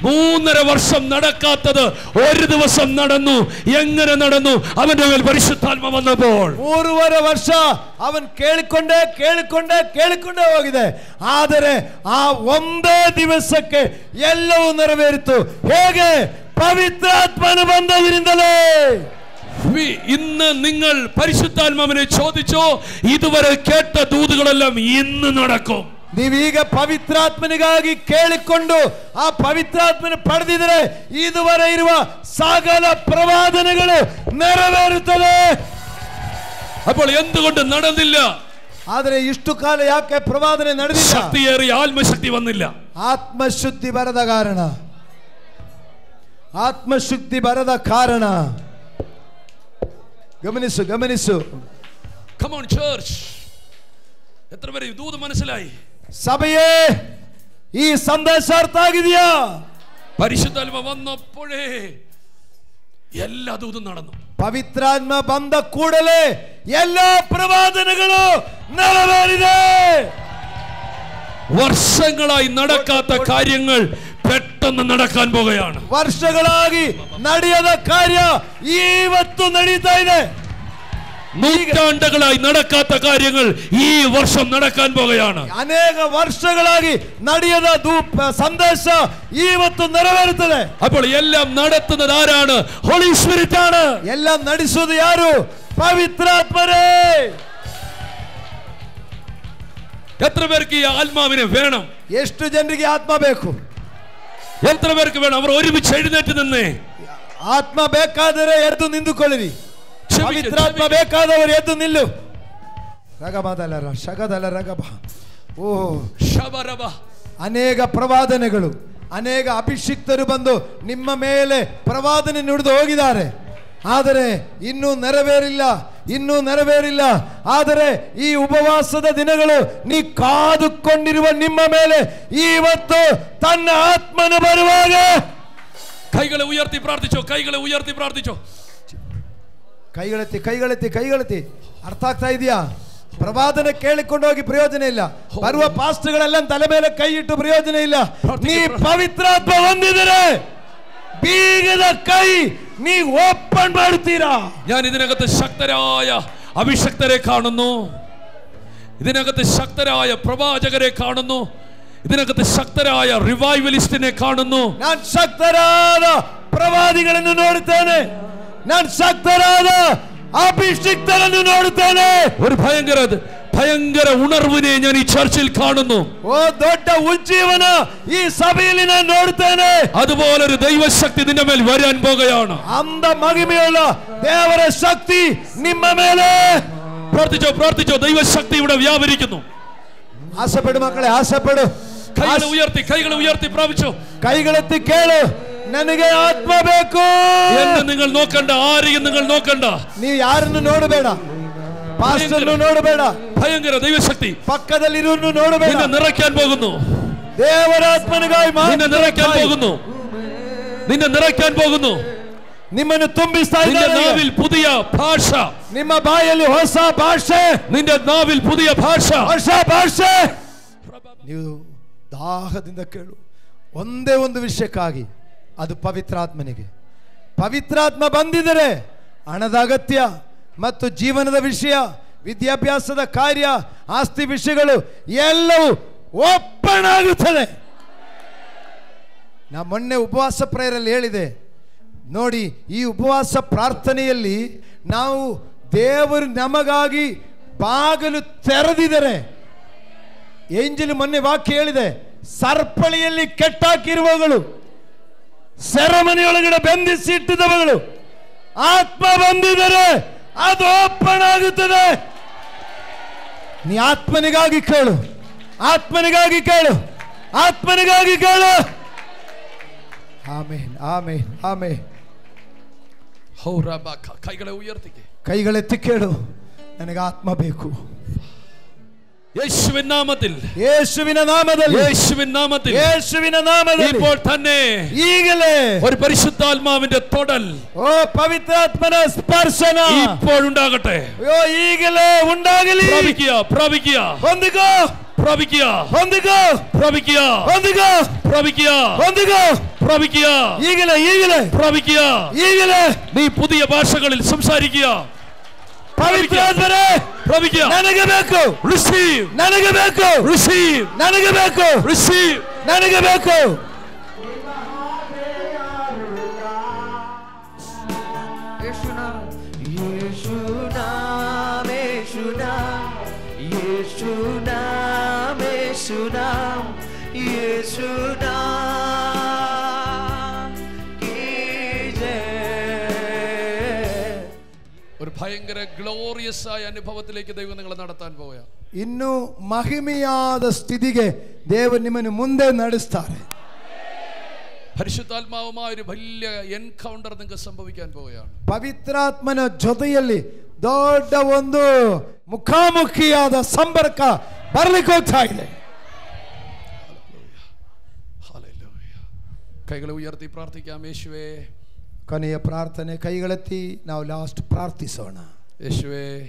3.5 വർഷം നടക്കാത്തത് ഒരു ദിവസം നടന്നു. എങ്ങനെ നടന്നു? അവന്റെ മേൽ പരിശുദ്ധാത്മ വന്നപ്പോൾ 3.5 ವರ್ಷ ಅವನ್ ಕೇಳಿಕೊಂಡೇ ಹೋಗಿದೆ. ಆದರೆ ಆ ಒಂದೇ ದಿವಸಕ್ಕೆ ಎಲ್ಲವೂ ನೆರವೇರಿತು. ಹೇಗೆ? ಪವಿತ್ರಾತ್ಮನು ಬಂದದ್ರಿಂದಲೇ. ഇന്ന് നിങ്ങൾ പരിശുദ്ധാത്മാവിനെ ചോദിച്ചോ, ഇതുവരെ കേട്ട ദൂതുകളെല്ലാം ഇന്ന് നടക്കും. ನೀವೀಗ ಪವಿತ್ರಾತ್ಮನಿಗಾಗಿ ಕೇಳಿಕೊಂಡು ಆ ಪವಿತ್ರಾತ್ಮನ ಪಡೆದಿದ್ರೆ ಇದುವರೆ ಇರುವ ಸಕಲ ಪ್ರವಾದನೆಗಳು ನೆರವೇರುತ್ತದೆ. അപ്പോൾ എന്തുകൊണ്ട് നടന്നില്ല? ಆದರೆ ಇಷ್ಟು ಕಾಲ ಯಾಕೆ ಪ್ರವಾದನೆ ನಡೆದಿಲ್ಲ? ശക്തിയേറിയ ആത്മശക്തി വന്നില്ല. ಆತ್ಮಶುದ್ಧಿ ಬರದ ಕಾರಣ ಗಮನಿಸು. Come on church. എത്ര പേര് ദൂത് മനസ്സിലായി? ಸಭೆಯೇ, ಈ ಸಂದೇಶ ಅರ್ಥ ಆಗಿದೆಯಾ? പരിശുദ്ധാത്മ വന്നപ്പോഴേ എല്ലാ ദൂതും നടന്നു. ಪವಿತ್ರಾತ್ಮ ಬಂದ ಕೂಡಲೇ ಎಲ್ಲ ಪ್ರವಾದನೆಗಳು ನೆರವೇರಿದೆ. വർഷങ്ങളായി നടക്കാത്ത കാര്യങ്ങൾ പെട്ടെന്ന് നടക്കാൻ പോകുകയാണ്. ವರ್ಷಗಳಾಗಿ ನಡೆಯದ ಕಾರ್ಯ ಇವತ್ತು ನಡೀತಾ ಇದೆ. നൂറ്റാണ്ടുകളായി നടക്കാത്ത കാര്യങ്ങൾ ഈ വർഷം നടക്കാൻ പോകുകയാണ്. ಅನೇಕ ವರ್ಷಗಳಾಗಿ ನಡೆಯದ ಸಂದೇಶ ಇವತ್ತು ನೆರವೇರುತ್ತದೆ. അപ്പോൾ എല്ലാം നടത്തുന്നത് ആരാണ്? ഹോളി സ്പിരിറ്റ് ആണ്. എല്ലാം ನಡೆಸುವುದು ಯಾರು? പവിത്രാത്മരേ. എത്ര പേർക്ക് ഈ ആത്മാവിനെ വേണം? ಎಷ್ಟು ಜನರಿಗೆ ಆತ್ಮ ಬೇಕು? എത്ര പേർക്ക് വേണം? അവർ ഒരുമിച്ച് എഴുന്നേറ്റ് നിന്നേ. ಆತ್ಮ ಬೇಕಾದರೆ ಎದ್ದು ನಿಂತುಕೊಳ್ಳಿರಿ. ಪವಿತ್ರಾತ್ಮ ಬೇಕಾದವರು ಎದ್ದು ನಿಲ್ಲು. ರಗಬದಲರ ಶಗದಲ ರಗಬ. ಓ ಶಬರಬ. ಅನೇಕ ಪ್ರವಾದನೆಗಳು, ಅನೇಕ ಅಭಿಷಿಕ್ತರು ಬಂದು ನಿಮ್ಮ ಮೇಲೆ ಪ್ರವಾದನೆ ನುಡಿದು ಹೋಗಿದ್ದಾರೆ. ಆದರೆ ಇನ್ನೂ ನೆರವೇರಿಲ್ಲ. ಆದರೆ ಈ ಉಪವಾಸದ ದಿನಗಳು ನೀ ಕಾದುಕೊಂಡಿರುವ ನಿಮ್ಮ ಮೇಲೆ ಇವತ್ತು ತನ್ನ ಆತ್ಮನು ಬರುವಾಗ ಕೈகளை ಉಯರ್ತಿ ಪ್ರಾರ್ಥಿಸೋ. ಕೈಗಳೆತ್ತಿ. ಅರ್ಥ ಆಗ್ತಾ ಇದೆಯಾ? ಪ್ರವಾದನೆ ಕೇಳಿಕೊಂಡು ಹೋಗಿ ಪ್ರಯೋಜನ ಇಲ್ಲ. ಬರುವ ಪಾಸ್ಟ್ಗಳೆಲ್ಲ ತಲೆ ಮೇಲೆ ಕೈ ಇಟ್ಟು ಪ್ರಯೋಜನ ಇಲ್ಲ. ನೀ ಪವಿತ್ರಾತ್ಮ ಹೊಂದಿದರೆ ಬೀಗದ ಕೈ ನೀ ಓಪನ್ ಮಾಡುತ್ತೀರಾ. ഞാൻ ഇതിനകത്ത് ശക്തരായ അഭിഷക്തരെ കാണുന്നു. ഇതിനകത്ത് ശക്തരായ പ്രവാചകരെ കാണുന്നു. ഇതിനകത്ത് ശക്തരായ റിവൈവലിസ്റ്റിനെ കാണുന്നു. ഞാൻ ശക്തരാದ പ്രവാദിಗಳನ್ನು ನೋಡುತ್ತೇನೆ. ഞാൻ ശക്തരാದ അഭിഷിക്തರನ್ನು ನೋಡುತ್ತೇನೆ. ഒരു ഭയങ്കര ഉണർവിനെ ഞാൻ ഈ ചർച്ചിൽ കാണുന്നു. ഓ ದೊಡ್ಡ ಉಜ್ಜೀವನ ಈ ಸಭೆಯಲ್ಲಿ ನಾನು ನೋಡುತ್ತೇನೆ. അതുപോലെ ഒരു ദൈവശക്തി നിന്റെ മേൽ വരാൻ പോകുകയാണ്. ಅಂದ ಮಹಿಮೆಯುಳ್ಳ ದೇವರ ಶಕ್ತಿ ನಿಮ್ಮ ಮೇಲೆ. പ്രാർത്ഥിച്ചോ. ദൈവശക്തി ഇവിടെ വ്യാപരിക്കുന്നു. ಆಸೆಪಡು ಮಕ್ಕಳೇ, ಆಸೆಪಡು. കൈകളെ ഉയർത്തി പ്രാപിച്ചോ. കൈകളെത്തി ಕೇಳು. ನನಗೆ ಆತ್ಮ ಬೇಕು. എന്നെ നിങ്ങൾ നോക്കണ്ട, ആരെയും നിങ്ങൾ നോക്കണ്ട. ನೀವು ಯಾರನ್ನು ನೋಡಬೇಡ, ಪಾಸ್ಟರ್ನು ನೋಡಬೇಡ, ഭയങ്കര ദൈവശക്തി ಪಕ್ಕದಲ್ಲಿರುವನು ನೋಡಬೇಡ. നിന്നെ നിറയ്ക്കാൻ പോകുന്നു. ದೇವರಾತ್ಮನಿಗಾಗಿ നിന്നെ നിറയ്ക്കാൻ പോകുന്നു. ನಿಮ್ಮನ್ನು ತುಂಬಿಸ್ತಾ നിന്റെ ಇದ್ದಾನೆ. നാവിൽ പുതിയ ഭാഷ. ನಿಮ್ಮ ಬಾಯಲ್ಲಿ ಹೊಸ ಭಾಷೆ. നിന്റെ ನಾವಿಲ್ പുതിയ ಭಾಷ. ಹೊಸ ಭಾಷೆ. ನೀವು ದಾಹದಿಂದ ಕೇಳು. ಒಂದೇ ಒಂದು ವಿಷಯಕ್ಕಾಗಿ, ಅದು ಪವಿತ್ರಾತ್ಮನಿಗೆ. ಪವಿತ್ರಾತ್ಮ ಬಂದಿದ್ದರೆ ಹಣದ ಅಗತ್ಯ ಮತ್ತು ಜೀವನದ ವಿಷಯ, ವಿದ್ಯಾಭ್ಯಾಸದ ಕಾರ್ಯ, ಆಸ್ತಿ ವಿಷಯಗಳು ಎಲ್ಲವೂ ಓಪನ್ ಆಗುತ್ತದೆ. ನಾ ಮೊನ್ನೆ ಉಪವಾಸ ಪ್ರೇಯರಲ್ಲಿ ಹೇಳಿದೆ ನೋಡಿ, ಈ ಉಪವಾಸ ಪ್ರಾರ್ಥನೆಯಲ್ಲಿ ನಾವು ದೇವರು ನಮಗಾಗಿ ಬಾಗಿಲು ತೆರೆದಿದ್ದಾರೆ. ಏಂಜಲ್ ಮೊನ್ನೆ ವಾಕ್ಯ ಹೇಳಿದೆ, ಸರ್ಪಳಿಯಲ್ಲಿ ಕೆಟ್ಟಾಕಿರುವಗಳು, ಸೆರೆಮನೆಯೊಳಗಡೆ ಬಂಧಿಸಿ ಇಟ್ಟಿದ್ದವುಗಳು ಆತ್ಮ ಬಂದಿದ್ದಾರೆ, ಅದು ಓಪನ್ ಆಗುತ್ತದೆ. ನೀ ಆತ್ಮನಿಗಾಗಿ ಕೇಳು. ಆಮೇನ್. ಕೈಗಳೆತ್ತಿ ಕೇಳು. ನನಗೆ ಆತ್ಮ ಬೇಕು. യേശുവിൻ നാമത്തിൽ ഇപ്പോൾ തന്നെ ಈಗಲೇ ഒരു പരിശുദ്ധാത്മാവിന്റെ തൊടൽ, ഓ പവിത്രാത്മന സ്പർശന ഇപ്പോഴുണ്ടാകട്ടെ. ಈಗಲೇ ഉണ്ടാಗಲಿ. പ്രാപിക്കുക. ಈಗಲೇ നീ പുതിയ ഭാഷകളിൽ സംസാരിക്കുക. ಪವಿತ್ರಾತ್ಮರೇ, ನನಗೆ ಬೇಕು. ರಿಸೀವ್. ನನಗೆ ಬೇಕು. ರಿಸೀವ್. ನನಗೆ ಬೇಕು. ರಿಸೀವ್. ನನಗೆ ಬೇಕು. ഒരു ഭയങ്കര ഗ്ലോറിയസ് ആയ അനുഭവത്തിലേക്ക് ദൈവം നിങ്ങളെ നടത്താൻ പോവുക. ಇನ್ನು ಮಹಿಮೆಯಾದ ಸ್ಥಿತಿಗೆ ದೇವರು ನಿಮ್ಮನ್ನು ಮುಂದೆ ನಡೆಸ್ತಾರೆ. പരിശുദ്ധാത്മാവുമായ ഒരു വലിയ എൻകൗണ്ടർ നിങ്ങൾക്ക് സംഭവിക്കാൻ പോവുകയാണ്. ಪವಿತ್ರಾತ್ಮನ ಜೊತೆಯಲ್ಲಿ ದೊಡ್ಡ ಒಂದು ಮುಖಾಮುಖಿಯಾದ ಸಂಪರ್ಕ ಬರಲಿಕ್ಕೆ ಹೋಗ್ತಾ ಇದೆ. കൈകളെ ഉയർത്തി പ്രാർത്ഥിക്കാം. യേശുവേ, ಕೊನೆಯ ಪ್ರಾರ್ಥನೆ, ಕೈಗಳೆತ್ತಿ ನಾವು ಲಾಸ್ಟ್ ಪ್ರಾರ್ಥಿಸೋಣ. ಯೇಸುವೇ,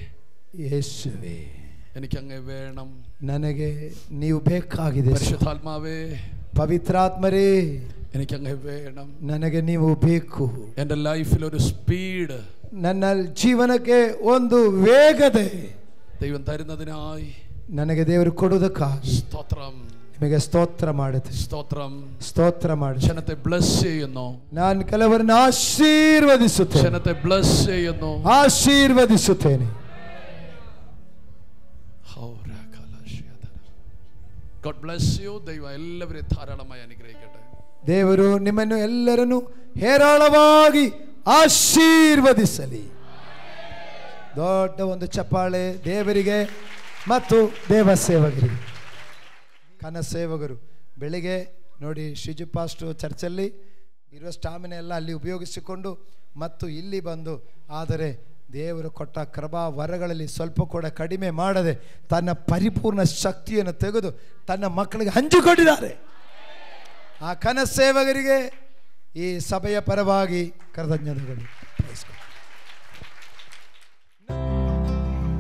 എനിക്ക് അങ്ങേ വേണം. ನನಗೆ ನೀವು ಬೇಕಾಗಿದೆ. പരിശുദ്ധാത്മാവേ, ಪವಿತ್ರಾತ್ಮರೇ, എനിക്ക് അങ്ങേ വേണം. ನನಗೆ ನೀವು ಬೇಕು. എൻ്റെ ലൈഫിൽ ഒരു സ്പീഡ്, ನನ್ನ ಜೀವನಕ್ಕೆ ಒಂದು ವೇಗತೆ ദൈവം തരുന്നതിനായി ನನಗೆ ದೇವರು ಕೊಡುವುದಕ್ಕಾಗಿ സ്തോത്രം. ನಿಮಗೆ ಸ್ತೋತ್ರ ಮಾಡುತ್ತೆ. ಸ್ತೋತ್ರ ಮಾಡಿ. ക്ഷണത്തെ ബ്ലസ് ചെയ്യുന്നു. ನಾನು ಕೆಲವರನ್ನು ಆಶೀರ್ವದಿಸುತ್ತೇನೆ. ക്ഷണത്തെ ബ്ലസ് ചെയ്യുന്നു. ಆಶೀರ್ವದಿಸುತ್ತೇನೆ. God bless you. ദൈവം എല്ലാവരെയും ധാരാളമായി അനുഗ്രഹിക്കട്ടെ. ದೇವರು ನಿಮ್ಮನ್ನು ಎಲ್ಲರನ್ನು ಹೇರಾಳವಾಗಿ ಆಶೀರ್ವದಿಸಲಿ. ದೊಡ್ಡ ಒಂದು ಚಪ್ಪಾಳೆ ದೇವರಿಗೆ ಮತ್ತು ದೇವ ಸೇವಕರಿಗೆ. ಕನಸೇವಕರು ಬೆಳಿಗ್ಗೆ ನೋಡಿ ಶ್ರೀಜು ಪಾಸ್ಟರ್ ಚರ್ಚಲ್ಲಿ ಇರುವ ಸ್ಟಾಮಿನ ಎಲ್ಲ ಅಲ್ಲಿ ಉಪಯೋಗಿಸಿಕೊಂಡು ಮತ್ತು ಇಲ್ಲಿ ಬಂದು, ಆದರೆ ದೇವರು ಕೊಟ್ಟ ಕೃಪಾ ವರಗಳಲ್ಲಿ ಸ್ವಲ್ಪ ಕೂಡ ಕಡಿಮೆ ಮಾಡದೆ ತನ್ನ ಪರಿಪೂರ್ಣ ಶಕ್ತಿಯನ್ನು ತೆಗೆದು ತನ್ನ ಮಕ್ಕಳಿಗೆ ಹಂಚಿಕೊಂಡಿದ್ದಾರೆ. ಆ ಕನಸೇವಕರಿಗೆ ಈ ಸಭೆಯ ಪರವಾಗಿ ಕೃತಜ್ಞತೆಗಳು.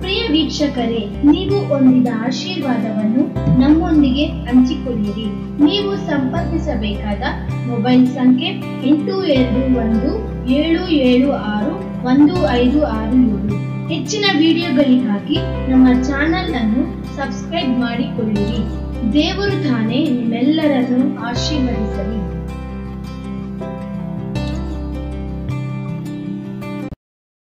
ಪ್ರಿಯ ವೀಕ್ಷಕರೇ, ನೀವು ಹೊಂದಿದ ಆಶೀರ್ವಾದವನ್ನು ನಮ್ಮೊಂದಿಗೆ ಹಂಚಿಕೊಳ್ಳಿರಿ. ನೀವು ಸಂಪರ್ಕಿಸಬೇಕಾದ ಮೊಬೈಲ್ ಸಂಖ್ಯೆ 8217761567. ಹೆಚ್ಚಿನ ವಿಡಿಯೋಗಳಿಗಾಗಿ ನಮ್ಮ ಚಾನೆಲ್ ಅನ್ನು ಸಬ್ಸ್ಕ್ರೈಬ್ ಮಾಡಿಕೊಳ್ಳಿರಿ. ದೇವರು ತಾನೇ ನಿಮ್ಮೆಲ್ಲರನ್ನು ಆಶೀರ್ವದಿಸಲಿ.